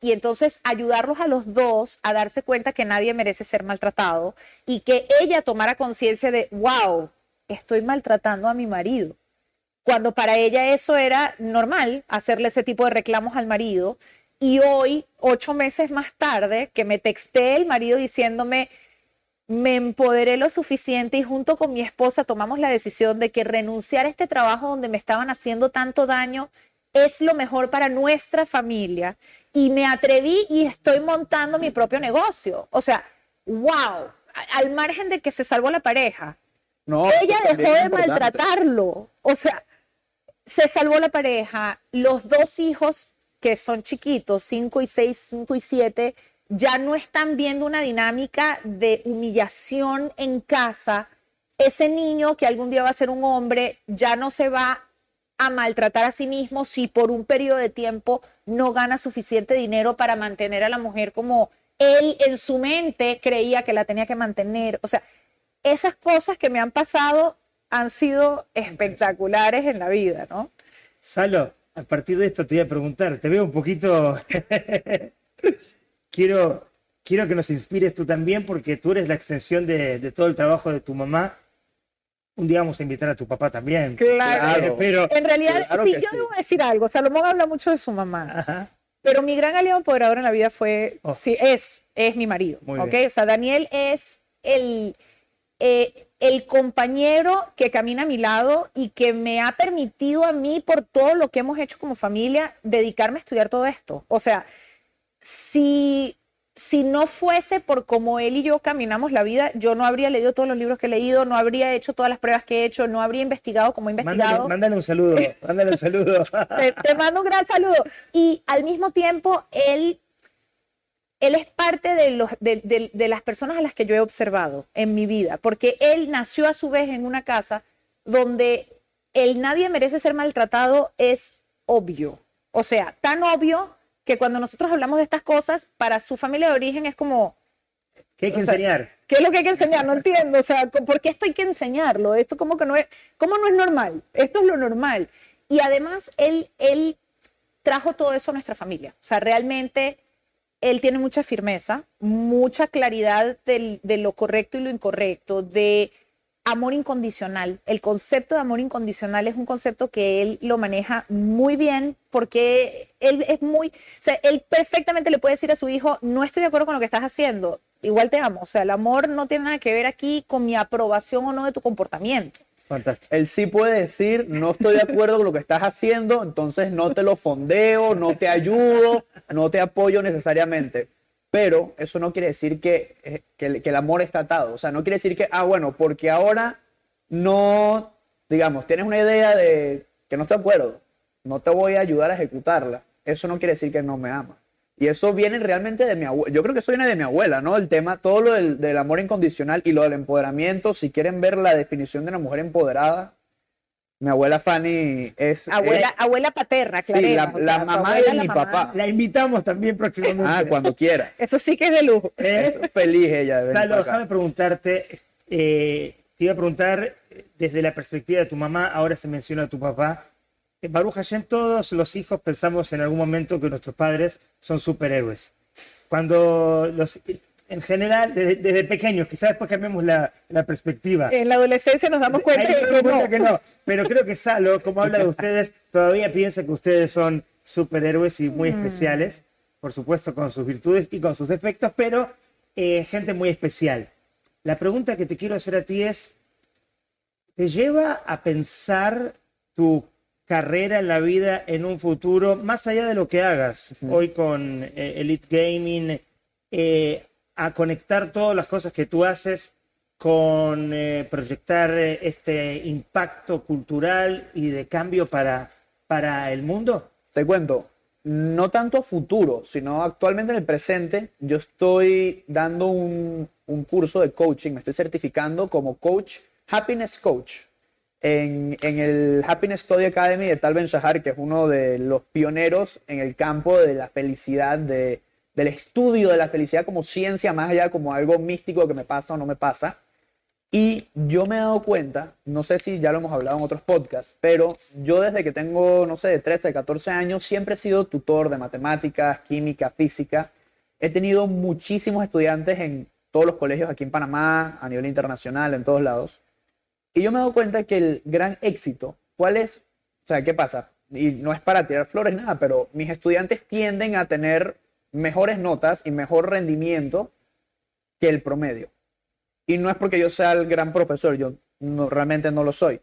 Y entonces ayudarlos a los dos a darse cuenta que nadie merece ser maltratado y que ella tomara conciencia de, wow, estoy maltratando a mi marido. Cuando para ella eso era normal, hacerle ese tipo de reclamos al marido. Y hoy, 8 meses más tarde, que me texté el marido diciéndome, me empoderé lo suficiente y junto con mi esposa tomamos la decisión de que renunciar a este trabajo donde me estaban haciendo tanto daño es lo mejor para nuestra familia. Y me atreví y estoy montando mi propio negocio. O sea, wow, al margen de que se salvó la pareja, No, ella eso también dejó es de importante. maltratarlo. O sea, se salvó la pareja, los 2 hijos que son chiquitos, 5 y 6, 5 y 7, ya no están viendo una dinámica de humillación en casa. Ese niño que algún día va a ser un hombre ya no se va a maltratar a sí mismo si por un periodo de tiempo no gana suficiente dinero para mantener a la mujer como él en su mente creía que la tenía que mantener. O sea, esas cosas que me han pasado han sido espectaculares en la vida, ¿no? Salo, a partir de esto te voy a preguntar, te veo un poquito... quiero que nos inspires tú también porque tú eres la extensión de todo el trabajo de tu mamá. Un día vamos a invitar a tu papá también. Claro. Pero... En realidad, Claro sí, que yo sí. debo decir algo. Salomón habla mucho de su mamá. Ajá. Pero mi gran aliado empoderador en la vida fue, Oh. sí, es mi marido. Muy ¿Ok? bien. O sea, Daniel es el compañero que camina a mi lado y que me ha permitido a mí, por todo lo que hemos hecho como familia, dedicarme a estudiar todo esto. O sea, si no fuese por cómo él y yo caminamos la vida, yo no habría leído todos los libros que he leído, no habría hecho todas las pruebas que he hecho, no habría investigado como he investigado. Mándale un saludo, mándale un saludo. Te mando un gran saludo. Y al mismo tiempo, él es parte de las personas a las que yo he observado en mi vida, porque él nació a su vez en una casa donde el nadie merece ser maltratado es obvio. O sea, tan obvio que cuando nosotros hablamos de estas cosas, para su familia de origen es como... ¿Qué hay que o sea, enseñar? ¿qué es lo que hay que enseñar? No entiendo. O sea, ¿por qué esto hay que enseñarlo? Esto como que no es, ¿cómo no es normal? Esto es lo normal. Y además, él trajo todo eso a nuestra familia. O sea, realmente él tiene mucha firmeza, mucha claridad de lo correcto y lo incorrecto, de amor incondicional. El concepto de amor incondicional es un concepto que él lo maneja muy bien porque él es muy, o sea, él perfectamente le puede decir a su hijo, no estoy de acuerdo con lo que estás haciendo, igual te amo. O sea, el amor no tiene nada que ver aquí con mi aprobación o no de tu comportamiento. Fantástico. Él sí puede decir, no estoy de acuerdo con lo que estás haciendo, entonces no te lo fondeo, no te ayudo, no te apoyo necesariamente. Pero eso no quiere decir que el amor está atado. O sea, no quiere decir que, bueno, porque ahora no, digamos, tienes una idea de que no estoy de acuerdo, no te voy a ayudar a ejecutarla. Eso no quiere decir que no me ama. Y eso viene realmente de mi abuela. Yo creo que eso viene de mi abuela, ¿no? El tema, todo lo del amor incondicional y lo del empoderamiento. Si quieren ver la definición de una mujer empoderada, mi abuela Fanny es... Abuela paterna, claro. Sí, la mamá de mi papá. La invitamos también próximamente. Cuando quieras. Eso sí que es de lujo. Feliz ella de venir Salo, para acá. déjame preguntarte, te iba a preguntar desde la perspectiva de tu mamá, ahora se menciona a tu papá. Baruch Hashem, todos los hijos pensamos en algún momento que nuestros padres son superhéroes. Cuando en general, desde pequeños, quizás después cambiemos la perspectiva. En la adolescencia nos damos cuenta Ahí de nos damos que cuenta no. que no. Pero creo que Salo, como habla de ustedes, todavía piensa que ustedes son superhéroes y muy especiales, por supuesto con sus virtudes y con sus defectos, pero gente muy especial. La pregunta que te quiero hacer a ti es, ¿te lleva a pensar tu carrera en la vida en un futuro, más allá de lo que hagas hoy con Elite Gaming, a conectar todas las cosas que tú haces con proyectar este impacto cultural y de cambio para el mundo? Te cuento, no tanto a futuro, sino actualmente en el presente. Yo estoy dando un curso de coaching, me estoy certificando como coach, happiness coach, en el Happiness Study Academy de Tal Ben Shahar, que es uno de los pioneros en el campo de la felicidad, de del estudio de la felicidad como ciencia, más allá como algo místico que me pasa o no me pasa. Y yo me he dado cuenta, no sé si ya lo hemos hablado en otros podcasts, pero yo desde que tengo, no sé, de 13, 14 años, siempre he sido tutor de matemáticas, química, física. He tenido muchísimos estudiantes en todos los colegios aquí en Panamá, a nivel internacional, en todos lados. Y yo me he dado cuenta que el gran éxito, ¿cuál es? O sea, ¿qué pasa? Y no es para tirar flores, nada, pero mis estudiantes tienden a tener mejores notas y mejor rendimiento que el promedio. Y no es porque yo sea el gran profesor, yo realmente no lo soy.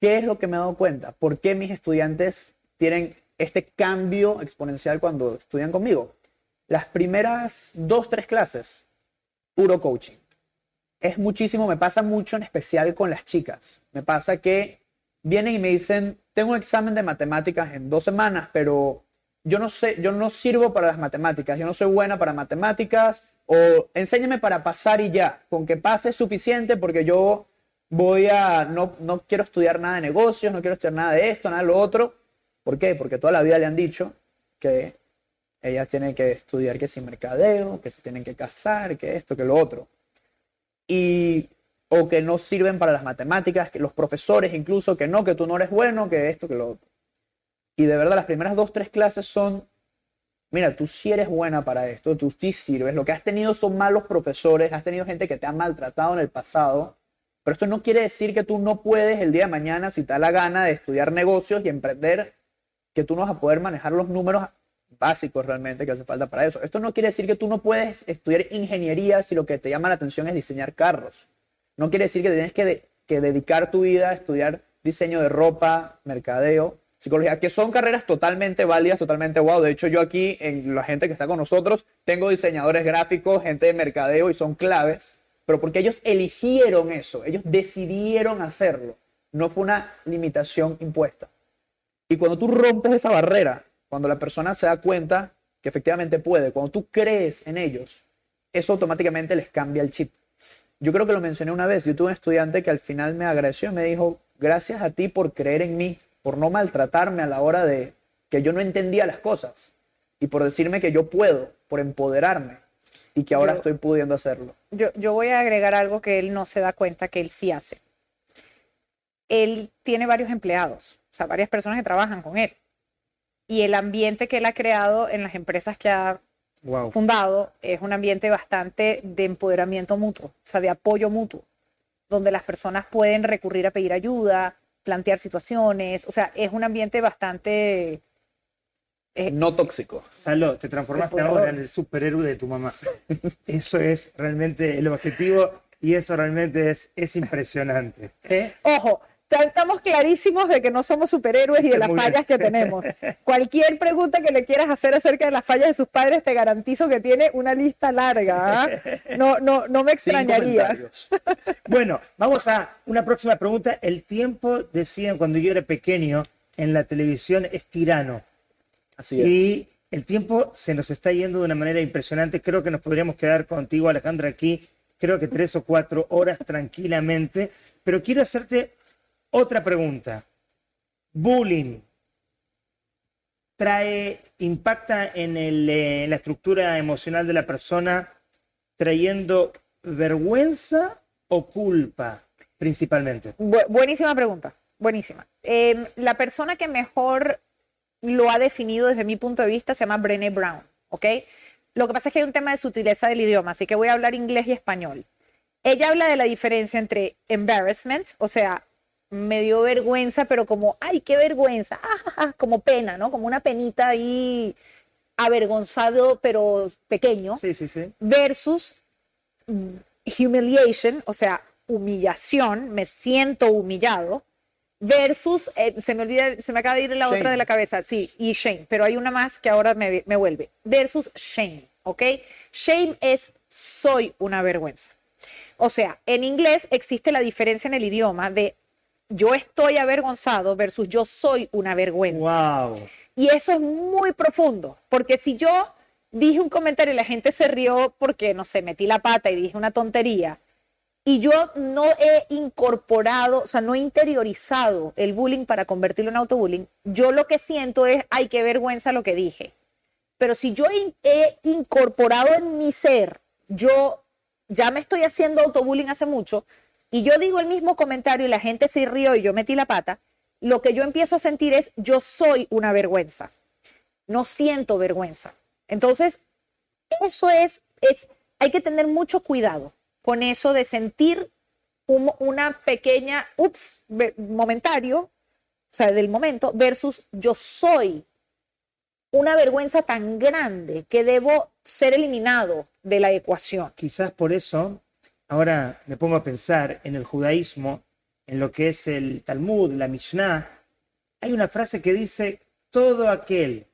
¿Qué es lo que me he dado cuenta? ¿Por qué mis estudiantes tienen este cambio exponencial cuando estudian conmigo? Las primeras 2, 3 clases, puro coaching. Es muchísimo, me pasa mucho en especial con las chicas. Me pasa que vienen y me dicen, tengo un examen de matemáticas en 2 semanas, pero yo no sé, yo no sirvo para las matemáticas, yo no soy buena para matemáticas, o enséñame para pasar y ya, con que pase es suficiente porque yo no quiero estudiar nada de negocios, no quiero estudiar nada de esto, nada de lo otro. ¿Por qué? Porque toda la vida le han dicho que ellas tienen que estudiar que si mercadeo, que se tienen que casar, que esto, que lo otro. O que no sirven para las matemáticas, que los profesores incluso, que no, que tú no eres bueno, que esto, que lo otro. Y de verdad, las primeras 2, 3 clases son, mira, tú sí eres buena para esto, tú sí sirves. Lo que has tenido son malos profesores, has tenido gente que te ha maltratado en el pasado, pero esto no quiere decir que tú no puedes el día de mañana, si te da la gana de estudiar negocios y emprender, que tú no vas a poder manejar los números básicos realmente que hace falta para eso. Esto no quiere decir que tú no puedes estudiar ingeniería si lo que te llama la atención es diseñar carros. No quiere decir que te tienes que dedicar tu vida a estudiar diseño de ropa, mercadeo, psicología, que son carreras totalmente válidas, totalmente wow. De hecho, yo aquí, en la gente que está con nosotros, tengo diseñadores gráficos, gente de mercadeo y son claves, pero porque ellos eligieron eso, ellos decidieron hacerlo. No fue una limitación impuesta. Y cuando tú rompes esa barrera, cuando la persona se da cuenta que efectivamente puede, cuando tú crees en ellos, eso automáticamente les cambia el chip. Yo creo que lo mencioné una vez. Yo tuve un estudiante que al final me agradeció y me dijo, gracias a ti por creer en mí, por no maltratarme a la hora de que yo no entendía las cosas y por decirme que yo puedo, por empoderarme y que ahora estoy pudiendo hacerlo. Yo voy a agregar algo que él no se da cuenta que él sí hace. Él tiene varios empleados, o sea, varias personas que trabajan con él. Y el ambiente que él ha creado en las empresas que ha fundado es un ambiente bastante de empoderamiento mutuo, o sea, de apoyo mutuo, donde las personas pueden recurrir a pedir ayuda, plantear situaciones, o sea, es un ambiente bastante... no tóxico. Salo, te transformaste ahora en el superhéroe de tu mamá. Eso es realmente el objetivo y eso realmente es impresionante. ¿Sí? Ojo, estamos clarísimos de que no somos superhéroes y de las fallas que tenemos. Cualquier pregunta que le quieras hacer acerca de las fallas de sus padres, te garantizo que tiene una lista larga. ¿Eh? No me extrañaría. Bueno, vamos a una próxima pregunta. El tiempo, decían cuando yo era pequeño, en la televisión es tirano. Así es. Y el tiempo se nos está yendo de una manera impresionante. Creo que nos podríamos quedar contigo, Alejandra, aquí, creo que 3 o 4 horas tranquilamente. Pero quiero hacerte otra pregunta. ¿Bullying impacta en la estructura emocional de la persona trayendo vergüenza o culpa principalmente? Buenísima pregunta, buenísima. La persona que mejor lo ha definido desde mi punto de vista se llama Brené Brown, ¿ok? Lo que pasa es que hay un tema de sutileza del idioma, así que voy a hablar inglés y español. Ella habla de la diferencia entre embarrassment, o sea, me dio vergüenza, pero como, ay, qué vergüenza, como pena, ¿no? Como una penita ahí, avergonzado, pero pequeño. Sí, sí, sí. Versus humiliation, o sea, humillación, me siento humillado. Versus, se me acaba de ir la shame. otra de la cabeza, sí, y shame, pero hay una más que ahora me vuelve. Versus shame, ¿ok? Shame es soy una vergüenza. O sea, en inglés existe la diferencia en el idioma de yo estoy avergonzado versus yo soy una vergüenza. Wow. Y eso es muy profundo, porque si yo dije un comentario y la gente se rió porque, no sé, metí la pata y dije una tontería, y yo no he incorporado, o sea, no he interiorizado el bullying para convertirlo en autobullying, yo lo que siento es, ay, qué vergüenza lo que dije. Pero si yo he incorporado en mi ser, yo ya me estoy haciendo autobullying hace mucho, y yo digo el mismo comentario y la gente se rió y yo metí la pata, lo que yo empiezo a sentir es, yo soy una vergüenza. No siento vergüenza. Entonces, eso hay que tener mucho cuidado con eso de sentir una pequeña, momentario, o sea, del momento, versus yo soy una vergüenza tan grande que debo ser eliminado de la ecuación. Quizás por eso, ahora me pongo a pensar en el judaísmo, en lo que es el Talmud, la Mishnah, hay una frase que dice, todo aquel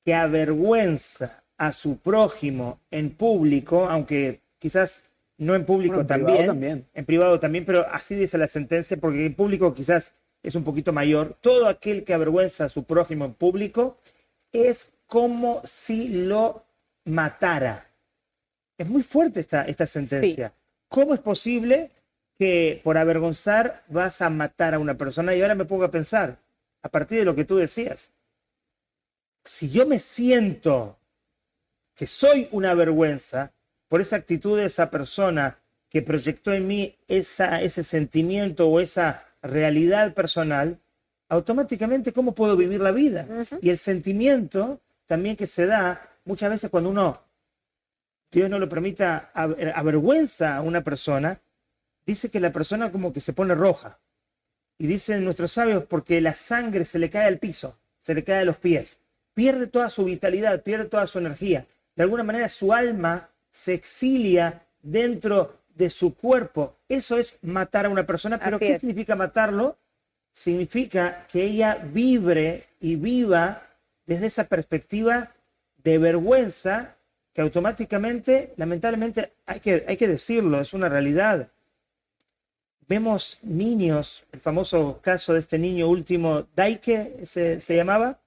que avergüenza a su prójimo en público, aunque quizás no en público también, en privado también, pero así dice la sentencia, porque en público quizás es un poquito mayor, todo aquel que avergüenza a su prójimo en público es como si lo matara. Es muy fuerte esta sentencia. Sí. ¿Cómo es posible que por avergonzar vas a matar a una persona? Y ahora me pongo a pensar, a partir de lo que tú decías, si yo me siento que soy una vergüenza por esa actitud de esa persona que proyectó en mí ese sentimiento o esa realidad personal, automáticamente, ¿cómo puedo vivir la vida? Uh-huh. Y el sentimiento también que se da muchas veces cuando uno, Dios no lo permita, avergüenza a una persona, dice que la persona como que se pone roja. Y dicen nuestros sabios, porque la sangre se le cae al piso, se le cae a los pies. Pierde toda su vitalidad, pierde toda su energía. De alguna manera su alma se exilia dentro de su cuerpo. Eso es matar a una persona. ¿Pero qué significa matarlo? Significa que ella vibre y viva desde esa perspectiva de vergüenza que automáticamente, lamentablemente, hay que decirlo, es una realidad. Vemos niños, el famoso caso de este niño último, Daike se llamaba,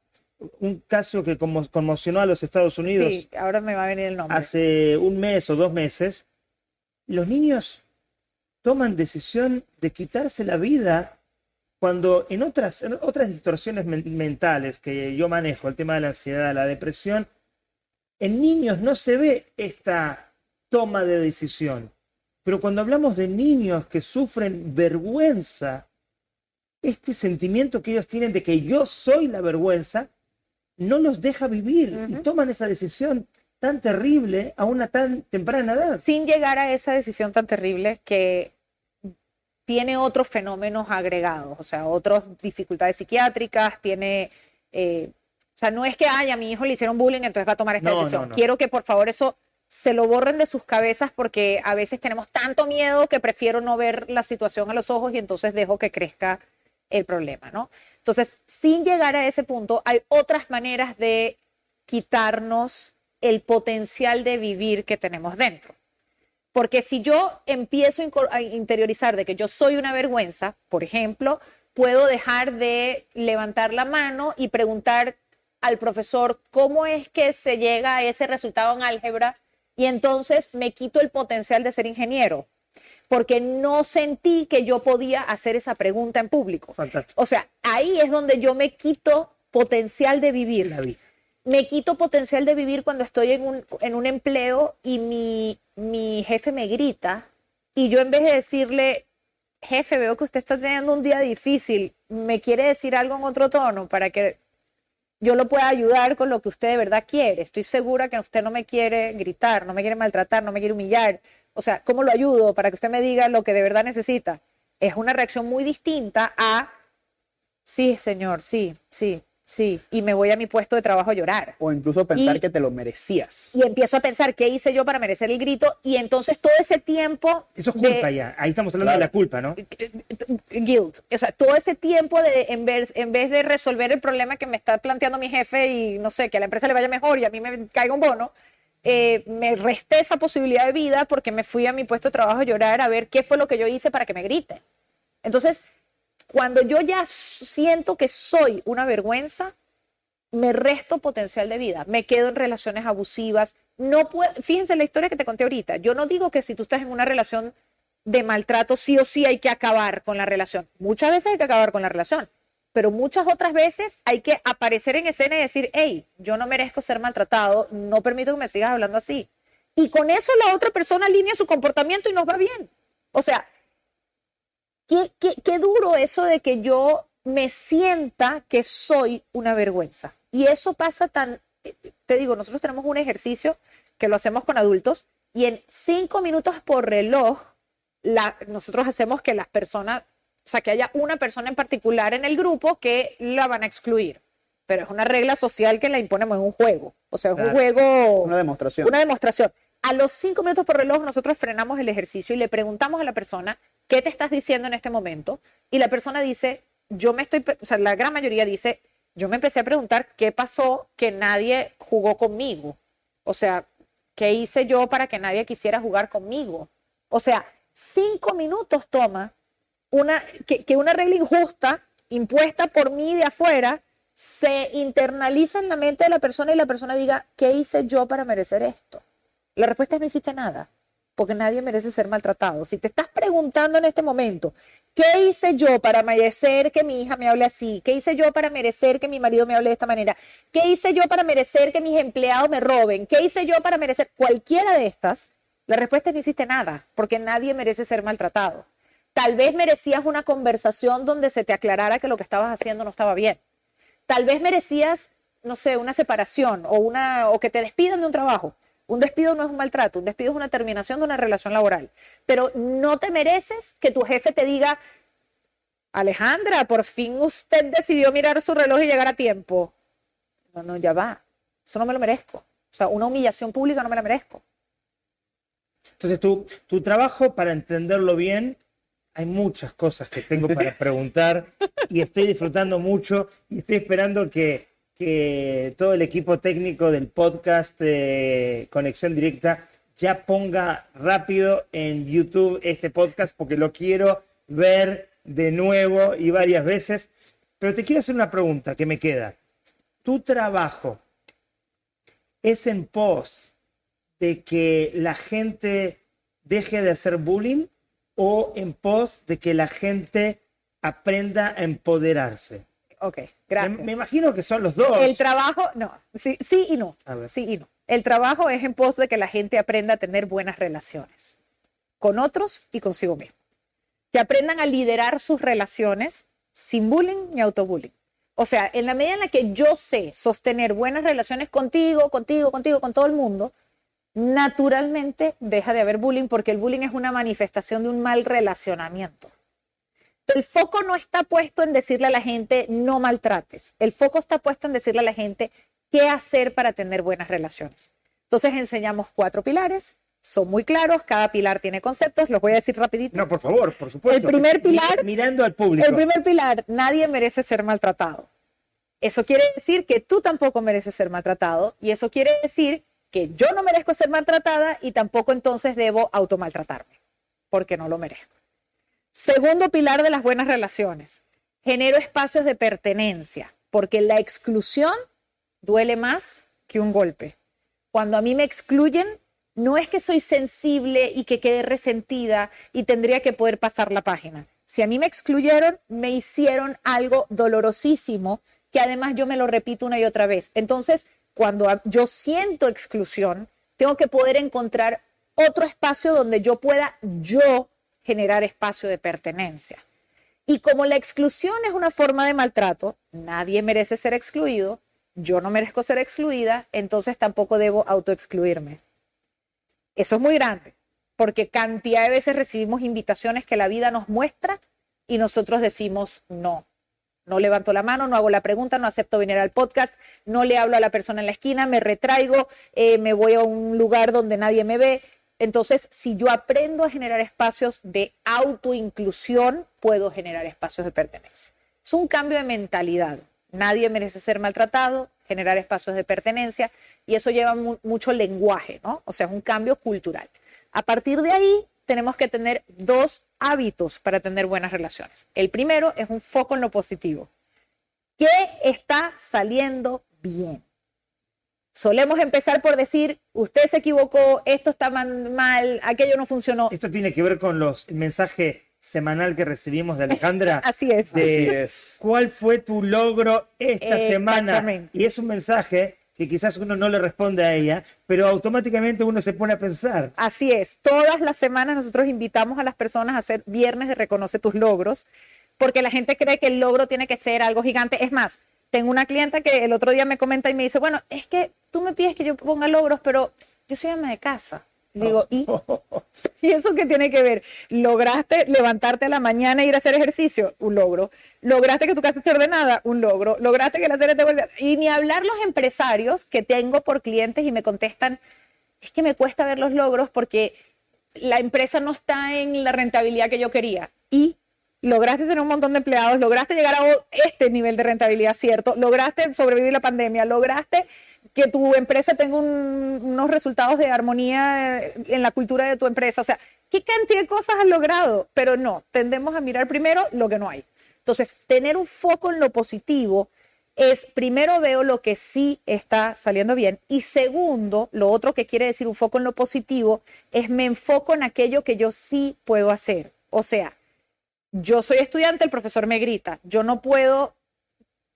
un caso que conmocionó a los Estados Unidos. Sí, ahora me va a venir el nombre. Hace un mes o 2 meses, los niños toman decisión de quitarse la vida cuando en otras distorsiones mentales que yo manejo, el tema de la ansiedad, la depresión, en niños no se ve esta toma de decisión. Pero cuando hablamos de niños que sufren vergüenza, este sentimiento que ellos tienen de que yo soy la vergüenza, no los deja vivir. Uh-huh. Y toman esa decisión tan terrible a una tan temprana edad. Sin llegar a esa decisión tan terrible que tiene otros fenómenos agregados, o sea, otras dificultades psiquiátricas, tiene... o sea, no es que a mi hijo le hicieron bullying, entonces va a tomar esta decisión. No. Quiero que por favor eso se lo borren de sus cabezas, porque a veces tenemos tanto miedo que prefiero no ver la situación a los ojos y entonces dejo que crezca el problema, ¿no? Entonces, sin llegar a ese punto, hay otras maneras de quitarnos el potencial de vivir que tenemos dentro. Porque si yo empiezo a interiorizar de que yo soy una vergüenza, por ejemplo, puedo dejar de levantar la mano y preguntar al profesor cómo es que se llega a ese resultado en álgebra, y entonces me quito el potencial de ser ingeniero, porque no sentí que yo podía hacer esa pregunta en público. Fantástico. O sea, ahí es donde yo me quito potencial de vivir. La vida. Me quito potencial de vivir cuando estoy en un empleo y mi jefe me grita, y yo en vez de decirle, jefe, veo que usted está teniendo un día difícil, ¿me quiere decir algo en otro tono para que yo lo pueda ayudar con lo que usted de verdad quiere? Estoy segura que usted no me quiere gritar, no me quiere maltratar, no me quiere humillar. O sea, ¿cómo lo ayudo para que usted me diga lo que de verdad necesita? Es una reacción muy distinta a, sí, señor, sí, y me voy a mi puesto de trabajo a llorar. O incluso pensar que te lo merecías. Y empiezo a pensar, ¿qué hice yo para merecer el grito? Y entonces todo ese tiempo... Eso es culpa ya, ahí estamos hablando de la culpa, ¿no? Guilt. O sea, todo ese tiempo de en vez de resolver el problema que me está planteando mi jefe y, no sé, que a la empresa le vaya mejor y a mí me caiga un bono, me resté esa posibilidad de vida porque me fui a mi puesto de trabajo a llorar a ver qué fue lo que yo hice para que me griten. Entonces, cuando yo ya siento que soy una vergüenza, me resto potencial de vida, me quedo en relaciones abusivas. No puedo, fíjense la historia que te conté ahorita. Yo no digo que si tú estás en una relación de maltrato, sí o sí hay que acabar con la relación. Muchas veces hay que acabar con la relación, pero muchas otras veces hay que aparecer en escena y decir, hey, yo no merezco ser maltratado, no permito que me sigas hablando así. Y con eso la otra persona alinea su comportamiento y nos va bien. O sea, qué duro eso de que yo me sienta que soy una vergüenza. Y eso pasa te digo, nosotros tenemos un ejercicio que lo hacemos con adultos y en 5 minutos por reloj, nosotros hacemos que las personas, o sea, que haya una persona en particular en el grupo que la van a excluir. Pero es una regla social que la imponemos en un juego. O sea, es un juego... Una demostración. Una demostración. A los 5 minutos por reloj nosotros frenamos el ejercicio y le preguntamos a la persona, ¿qué te estás diciendo en este momento? Y la persona dice, o sea, la gran mayoría dice, yo me empecé a preguntar qué pasó que nadie jugó conmigo. O sea, ¿qué hice yo para que nadie quisiera jugar conmigo? O sea, 5 minutos toma que una regla injusta impuesta por mí de afuera se internaliza en la mente de la persona y la persona diga, ¿qué hice yo para merecer esto? La respuesta es no hiciste nada, porque nadie merece ser maltratado. Si te estás preguntando en este momento, ¿qué hice yo para merecer que mi hija me hable así? ¿Qué hice yo para merecer que mi marido me hable de esta manera? ¿Qué hice yo para merecer que mis empleados me roben? ¿Qué hice yo para merecer cualquiera de estas? La respuesta es no hiciste nada, porque nadie merece ser maltratado. Tal vez merecías una conversación donde se te aclarara que lo que estabas haciendo no estaba bien. Tal vez merecías, no sé, una separación o que te despidan de un trabajo. Un despido no es un maltrato, un despido es una terminación de una relación laboral. Pero no te mereces que tu jefe te diga, Alejandra, por fin usted decidió mirar su reloj y llegar a tiempo. No, ya va. Eso no me lo merezco. O sea, una humillación pública no me la merezco. Entonces, tu trabajo, para entenderlo bien, hay muchas cosas que tengo para preguntar y estoy disfrutando mucho y estoy esperando que todo el equipo técnico del podcast Conexión Directa ya ponga rápido en YouTube este podcast porque lo quiero ver de nuevo y varias veces. Pero te quiero hacer una pregunta que me queda. ¿Tu trabajo es en pos de que la gente deje de hacer bullying o en pos de que la gente aprenda a empoderarse? Ok, gracias. Me imagino que son los dos. El trabajo, no, sí y no. Sí y no. El trabajo es en pos de que la gente aprenda a tener buenas relaciones con otros y consigo mismo. Que aprendan a liderar sus relaciones sin bullying ni autobullying. O sea, en la medida en la que yo sé sostener buenas relaciones contigo, con todo el mundo, naturalmente deja de haber bullying porque el bullying es una manifestación de un mal relacionamiento. El foco no está puesto en decirle a la gente no maltrates. El foco está puesto en decirle a la gente qué hacer para tener buenas relaciones. Entonces enseñamos 4 pilares, son muy claros, cada pilar tiene conceptos, los voy a decir rapidito. No, por favor, por supuesto. El primer pilar, mirando al público. El primer pilar, nadie merece ser maltratado. Eso quiere decir que tú tampoco mereces ser maltratado y eso quiere decir que yo no merezco ser maltratada y tampoco entonces debo automaltratarme, porque no lo merezco. Segundo pilar de las buenas relaciones, genero espacios de pertenencia, porque la exclusión duele más que un golpe. Cuando a mí me excluyen, no es que soy sensible y que quede resentida y tendría que poder pasar la página. Si a mí me excluyeron, me hicieron algo dolorosísimo que además yo me lo repito una y otra vez. Entonces, cuando yo siento exclusión, tengo que poder encontrar otro espacio donde yo pueda generar espacio de pertenencia. Y como la exclusión es una forma de maltrato, nadie merece ser excluido, yo no merezco ser excluida, entonces tampoco debo autoexcluirme. Eso es muy grande, porque cantidad de veces recibimos invitaciones que la vida nos muestra y nosotros decimos no. No levanto la mano, no hago la pregunta, no acepto venir al podcast, no le hablo a la persona en la esquina, me retraigo, me voy a un lugar donde nadie me ve. Entonces, si yo aprendo a generar espacios de autoinclusión, puedo generar espacios de pertenencia. Es un cambio de mentalidad. Nadie merece ser maltratado, generar espacios de pertenencia, y eso lleva mucho lenguaje, ¿no? O sea, es un cambio cultural. A partir de ahí, tenemos que tener 2 hábitos para tener buenas relaciones. El primero es un foco en lo positivo. ¿Qué está saliendo bien? Solemos empezar por decir, usted se equivocó, esto está mal, aquello no funcionó. Esto tiene que ver con el mensaje semanal que recibimos de Alejandra. Así es. De Así es. ¿Cuál fue tu logro esta semana? Exactamente. Y es un mensaje que quizás uno no le responde a ella, pero automáticamente uno se pone a pensar. Así es. Todas las semanas nosotros invitamos a las personas a hacer viernes de Reconoce tus logros, porque la gente cree que el logro tiene que ser algo gigante. Es más, tengo una clienta que el otro día me comenta y me dice, bueno, es que tú me pides que yo ponga logros, pero yo soy ama de casa. Le digo, ¿y eso qué tiene que ver? ¿Lograste levantarte a la mañana e ir a hacer ejercicio? Un logro. ¿Lograste que tu casa esté ordenada? Un logro. ¿Lograste que la serie te vuelva? Y ni hablar los empresarios que tengo por clientes y me contestan, es que me cuesta ver los logros porque la empresa no está en la rentabilidad que yo quería. Y lograste tener un montón de empleados, lograste llegar a este nivel de rentabilidad, ¿cierto? Lograste sobrevivir la pandemia, lograste que tu empresa tenga unos resultados de armonía en la cultura de tu empresa. O sea, ¿qué cantidad de cosas has logrado? Pero no, tendemos a mirar primero lo que no hay. Entonces, tener un foco en lo positivo es, primero veo lo que sí está saliendo bien y segundo, lo otro que quiere decir un foco en lo positivo es me enfoco en aquello que yo sí puedo hacer. O sea, yo soy estudiante, el profesor me grita. Yo no puedo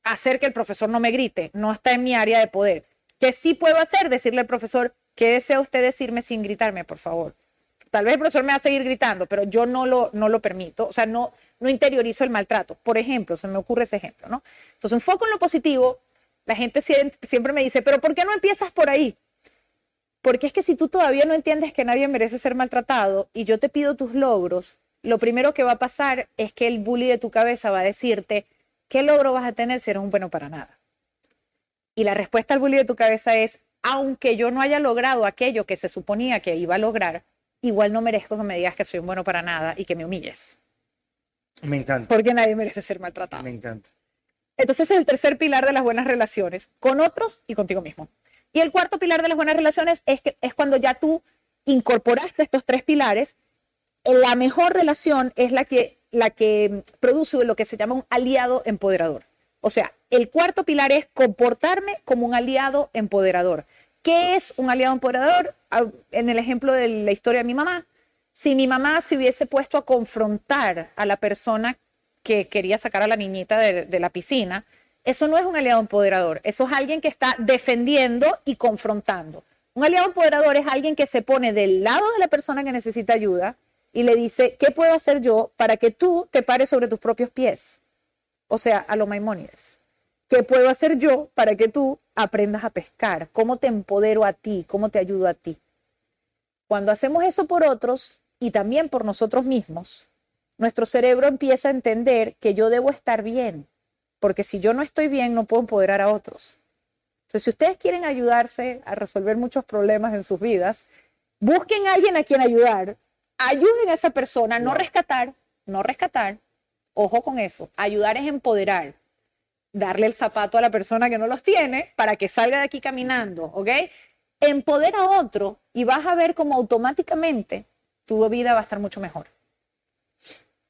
hacer que el profesor no me grite. No está en mi área de poder. ¿Qué sí puedo hacer? Decirle al profesor, ¿qué desea usted decirme sin gritarme, por favor? Tal vez el profesor me va a seguir gritando, pero yo no lo permito. O sea, no interiorizo el maltrato. Por ejemplo, se me ocurre ese ejemplo, ¿no? Entonces, un foco en lo positivo. La gente siempre me dice, ¿pero por qué no empiezas por ahí? Porque es que si tú todavía no entiendes que nadie merece ser maltratado y yo te pido tus logros, lo primero que va a pasar es que el bully de tu cabeza va a decirte, ¿qué logro vas a tener si eres un bueno para nada? Y la respuesta al bully de tu cabeza es, aunque yo no haya logrado aquello que se suponía que iba a lograr, igual no merezco que me digas que soy un bueno para nada y que me humilles. Me encanta. Porque nadie merece ser maltratado. Me encanta. Entonces es el tercer pilar de las buenas relaciones, con otros y contigo mismo. Y el cuarto pilar de las buenas relaciones es cuando ya tú incorporaste estos tres pilares. La mejor relación es la que produce lo que se llama un aliado empoderador. O sea, el cuarto pilar es comportarme como un aliado empoderador. ¿Qué es un aliado empoderador? En el ejemplo de la historia de mi mamá, si mi mamá se hubiese puesto a confrontar a la persona que quería sacar a la niñita de la piscina, eso no es un aliado empoderador, eso es alguien que está defendiendo y confrontando. Un aliado empoderador es alguien que se pone del lado de la persona que necesita ayuda y le dice, ¿qué puedo hacer yo para que tú te pares sobre tus propios pies? O sea, a lo Maimónides. ¿Qué puedo hacer yo para que tú aprendas a pescar? ¿Cómo te empodero a ti? ¿Cómo te ayudo a ti? Cuando hacemos eso por otros y también por nosotros mismos, nuestro cerebro empieza a entender que yo debo estar bien, porque si yo no estoy bien no puedo empoderar a otros. Entonces, si ustedes quieren ayudarse a resolver muchos problemas en sus vidas, busquen a alguien a quien ayudar, ayuden a esa persona, no rescatar, ojo con eso, ayudar es empoderar, darle el zapato a la persona que no los tiene para que salga de aquí caminando, ¿ok? Empodera a otro y vas a ver cómo automáticamente tu vida va a estar mucho mejor.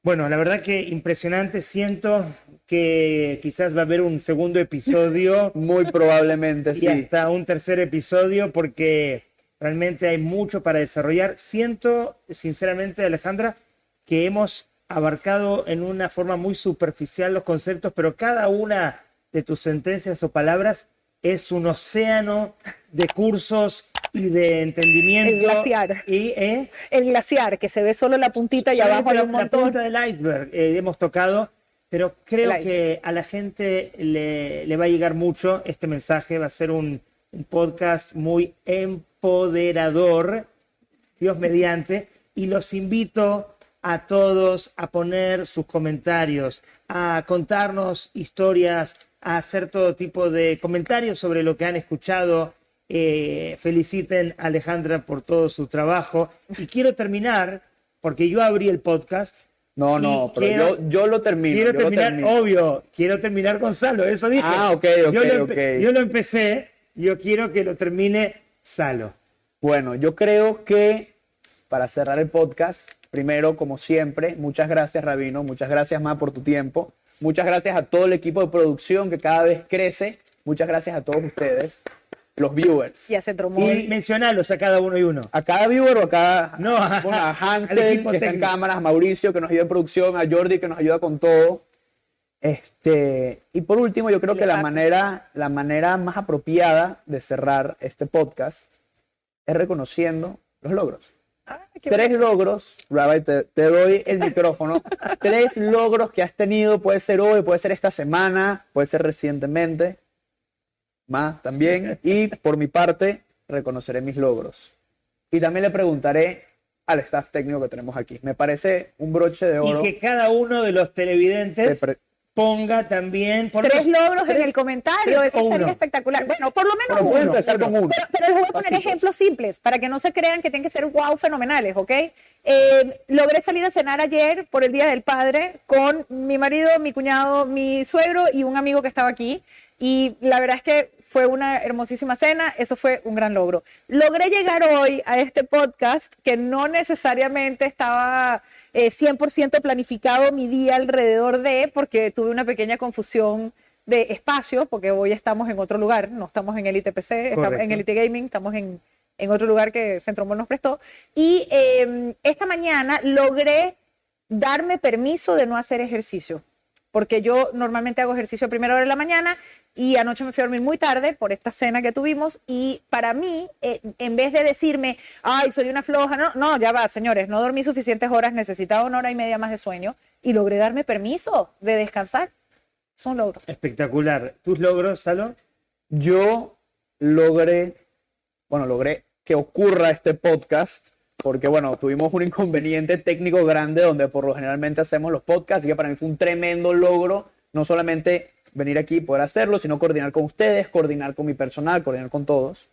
Bueno, la verdad que impresionante. Siento que quizás va a haber un segundo episodio Muy probablemente, y sí. hasta un tercer episodio porque realmente hay mucho para desarrollar. Siento, sinceramente, Alejandra, que hemos abarcado en una forma muy superficial los conceptos, pero cada una de tus sentencias o palabras es un océano de cursos y de entendimiento. El glaciar. El glaciar, que se ve solo la puntita y abajo hay un la montón. punta del iceberg hemos tocado, pero creo El que a la gente le va a llegar mucho este mensaje. Va a ser un podcast muy empoderador, Dios mediante, y los invito a todos a poner sus comentarios, a contarnos historias, a hacer todo tipo de comentarios sobre lo que han escuchado. Feliciten a Alejandra por todo su trabajo. Y quiero terminar, porque yo abrí el podcast. No, pero yo lo termino. Quiero terminar, obvio, quiero terminar con Salo, eso dije. Ah, ok. Yo lo empecé, yo quiero que lo termine Salo. Bueno, yo creo que para cerrar el podcast, primero, como siempre, muchas gracias, Rabino, muchas gracias, Ma, por tu tiempo. Muchas gracias a todo el equipo de producción que cada vez crece. Muchas gracias a todos ustedes. los viewers. Y a Centro Y Móvil. mencionalos a cada uno y uno. A cada viewer o a cada... No, bueno, a al Hansel, equipo que está en técnico. cámaras, a Mauricio, que nos ayuda en producción, a Jordi, que nos ayuda con todo. Y por último, yo creo ¿Qué que le la pasa? manera más apropiada de cerrar este podcast es reconociendo los logros. Ah, qué 3 bueno. logros, Rabbi, te doy el micrófono. 3 logros que has tenido, puede ser hoy, puede ser esta semana, puede ser recientemente, más también. Y por mi parte, reconoceré mis logros. Y también le preguntaré al staff técnico que tenemos aquí. Me parece un broche de Y oro. que cada uno de los televidentes Se pre- ponga también... por 3 lo- logros en tres- el comentario, tres eso o estaría uno. espectacular. Bueno, por lo menos Pero puede uno. empezar con uno. Pero les voy a poner Básicos. ejemplos simples para que no se crean que tienen que ser wow fenomenales, ¿ok? Logré salir a cenar ayer por el Día del Padre con mi marido, mi cuñado, mi suegro y un amigo que estaba aquí. Y la verdad es que fue una hermosísima cena, eso fue un gran logro. Logré llegar hoy a este podcast que no necesariamente estaba 100% planificado mi día alrededor de, porque tuve una pequeña confusión de espacio, porque hoy estamos en otro lugar, no estamos en Elite PC, estamos Correcto. en Elite Gaming, estamos en otro lugar que Centromol nos prestó. Y esta mañana logré darme permiso de no hacer ejercicio, porque yo normalmente hago ejercicio a primera hora de la mañana y anoche me fui a dormir muy tarde por esta cena que tuvimos y para mí, en vez de decirme, ay, soy una floja, no, ya va, señores, no dormí suficientes horas, necesitaba 1 hora y media más de sueño y logré darme permiso de descansar. Es un logro. Espectacular. ¿Tus logros, Salo? Yo logré que ocurra este podcast, porque bueno, tuvimos un inconveniente técnico grande donde por lo generalmente hacemos los podcasts, así que para mí fue un tremendo logro, no solamente venir aquí y poder hacerlo, sino coordinar con ustedes, coordinar con mi personal, coordinar con todos.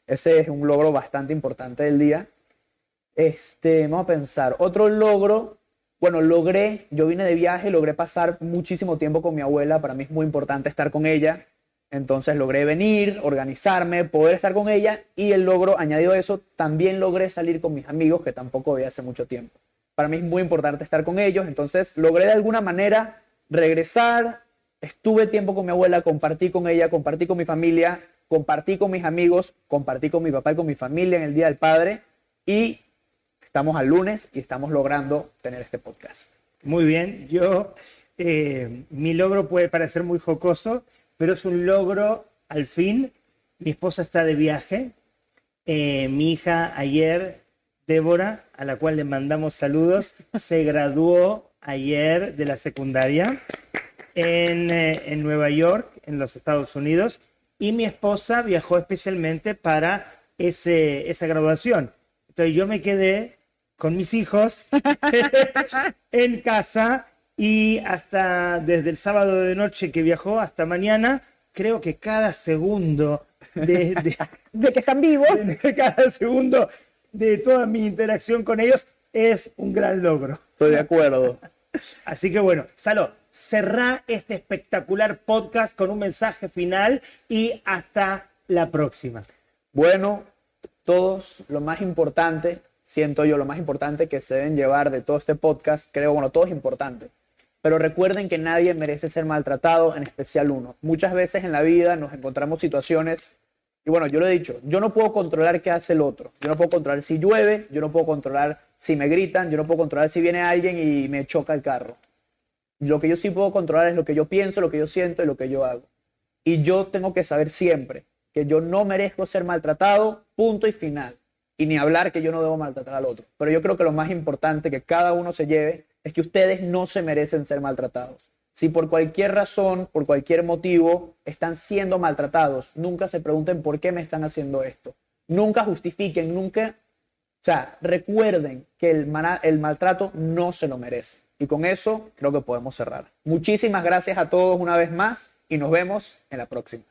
Ese es un logro bastante importante del día. Vamos a pensar, otro logro, bueno, yo vine de viaje, logré pasar muchísimo tiempo con mi abuela, para mí es muy importante estar con ella. Entonces logré venir, organizarme, poder estar con ella y el logro, añadido a eso, también logré salir con mis amigos que tampoco veía hace mucho tiempo. Para mí es muy importante estar con ellos, entonces logré de alguna manera regresar, estuve tiempo con mi abuela, compartí con ella, compartí con mi familia, compartí con mis amigos, compartí con mi papá y con mi familia en el Día del Padre y estamos al lunes y estamos logrando tener este podcast. Muy bien. Mi logro puede parecer muy jocoso, pero es un logro al fin. Mi esposa está de viaje. Mi hija ayer, Débora, a la cual le mandamos saludos, se graduó ayer de la secundaria en Nueva York, en los Estados Unidos, y mi esposa viajó especialmente para esa graduación. Entonces yo me quedé con mis hijos en casa y hasta desde el sábado de noche que viajó hasta mañana, creo que cada segundo de De que están vivos. cada segundo de toda mi interacción con ellos es un gran logro. Estoy de acuerdo. Así que bueno, Salo, cerrá este espectacular podcast con un mensaje final y hasta la próxima. Bueno, todos, lo más importante, siento yo, lo más importante que se deben llevar de todo este podcast, creo, bueno, todo es importante. Pero recuerden que nadie merece ser maltratado, en especial uno. Muchas veces en la vida nos encontramos situaciones, y bueno, yo lo he dicho, yo no puedo controlar qué hace el otro. Yo no puedo controlar si llueve, yo no puedo controlar si me gritan, yo no puedo controlar si viene alguien y me choca el carro. Lo que yo sí puedo controlar es lo que yo pienso, lo que yo siento y lo que yo hago. Y yo tengo que saber siempre que yo no merezco ser maltratado, punto y final. Y ni hablar que yo no debo maltratar al otro. Pero yo creo que lo más importante que cada uno se lleve es que ustedes no se merecen ser maltratados. Si por cualquier razón, por cualquier motivo, están siendo maltratados, nunca se pregunten por qué me están haciendo esto. Nunca justifiquen, nunca... O sea, recuerden que el maltrato no se lo merece. Y con eso creo que podemos cerrar. Muchísimas gracias a todos una vez más y nos vemos en la próxima.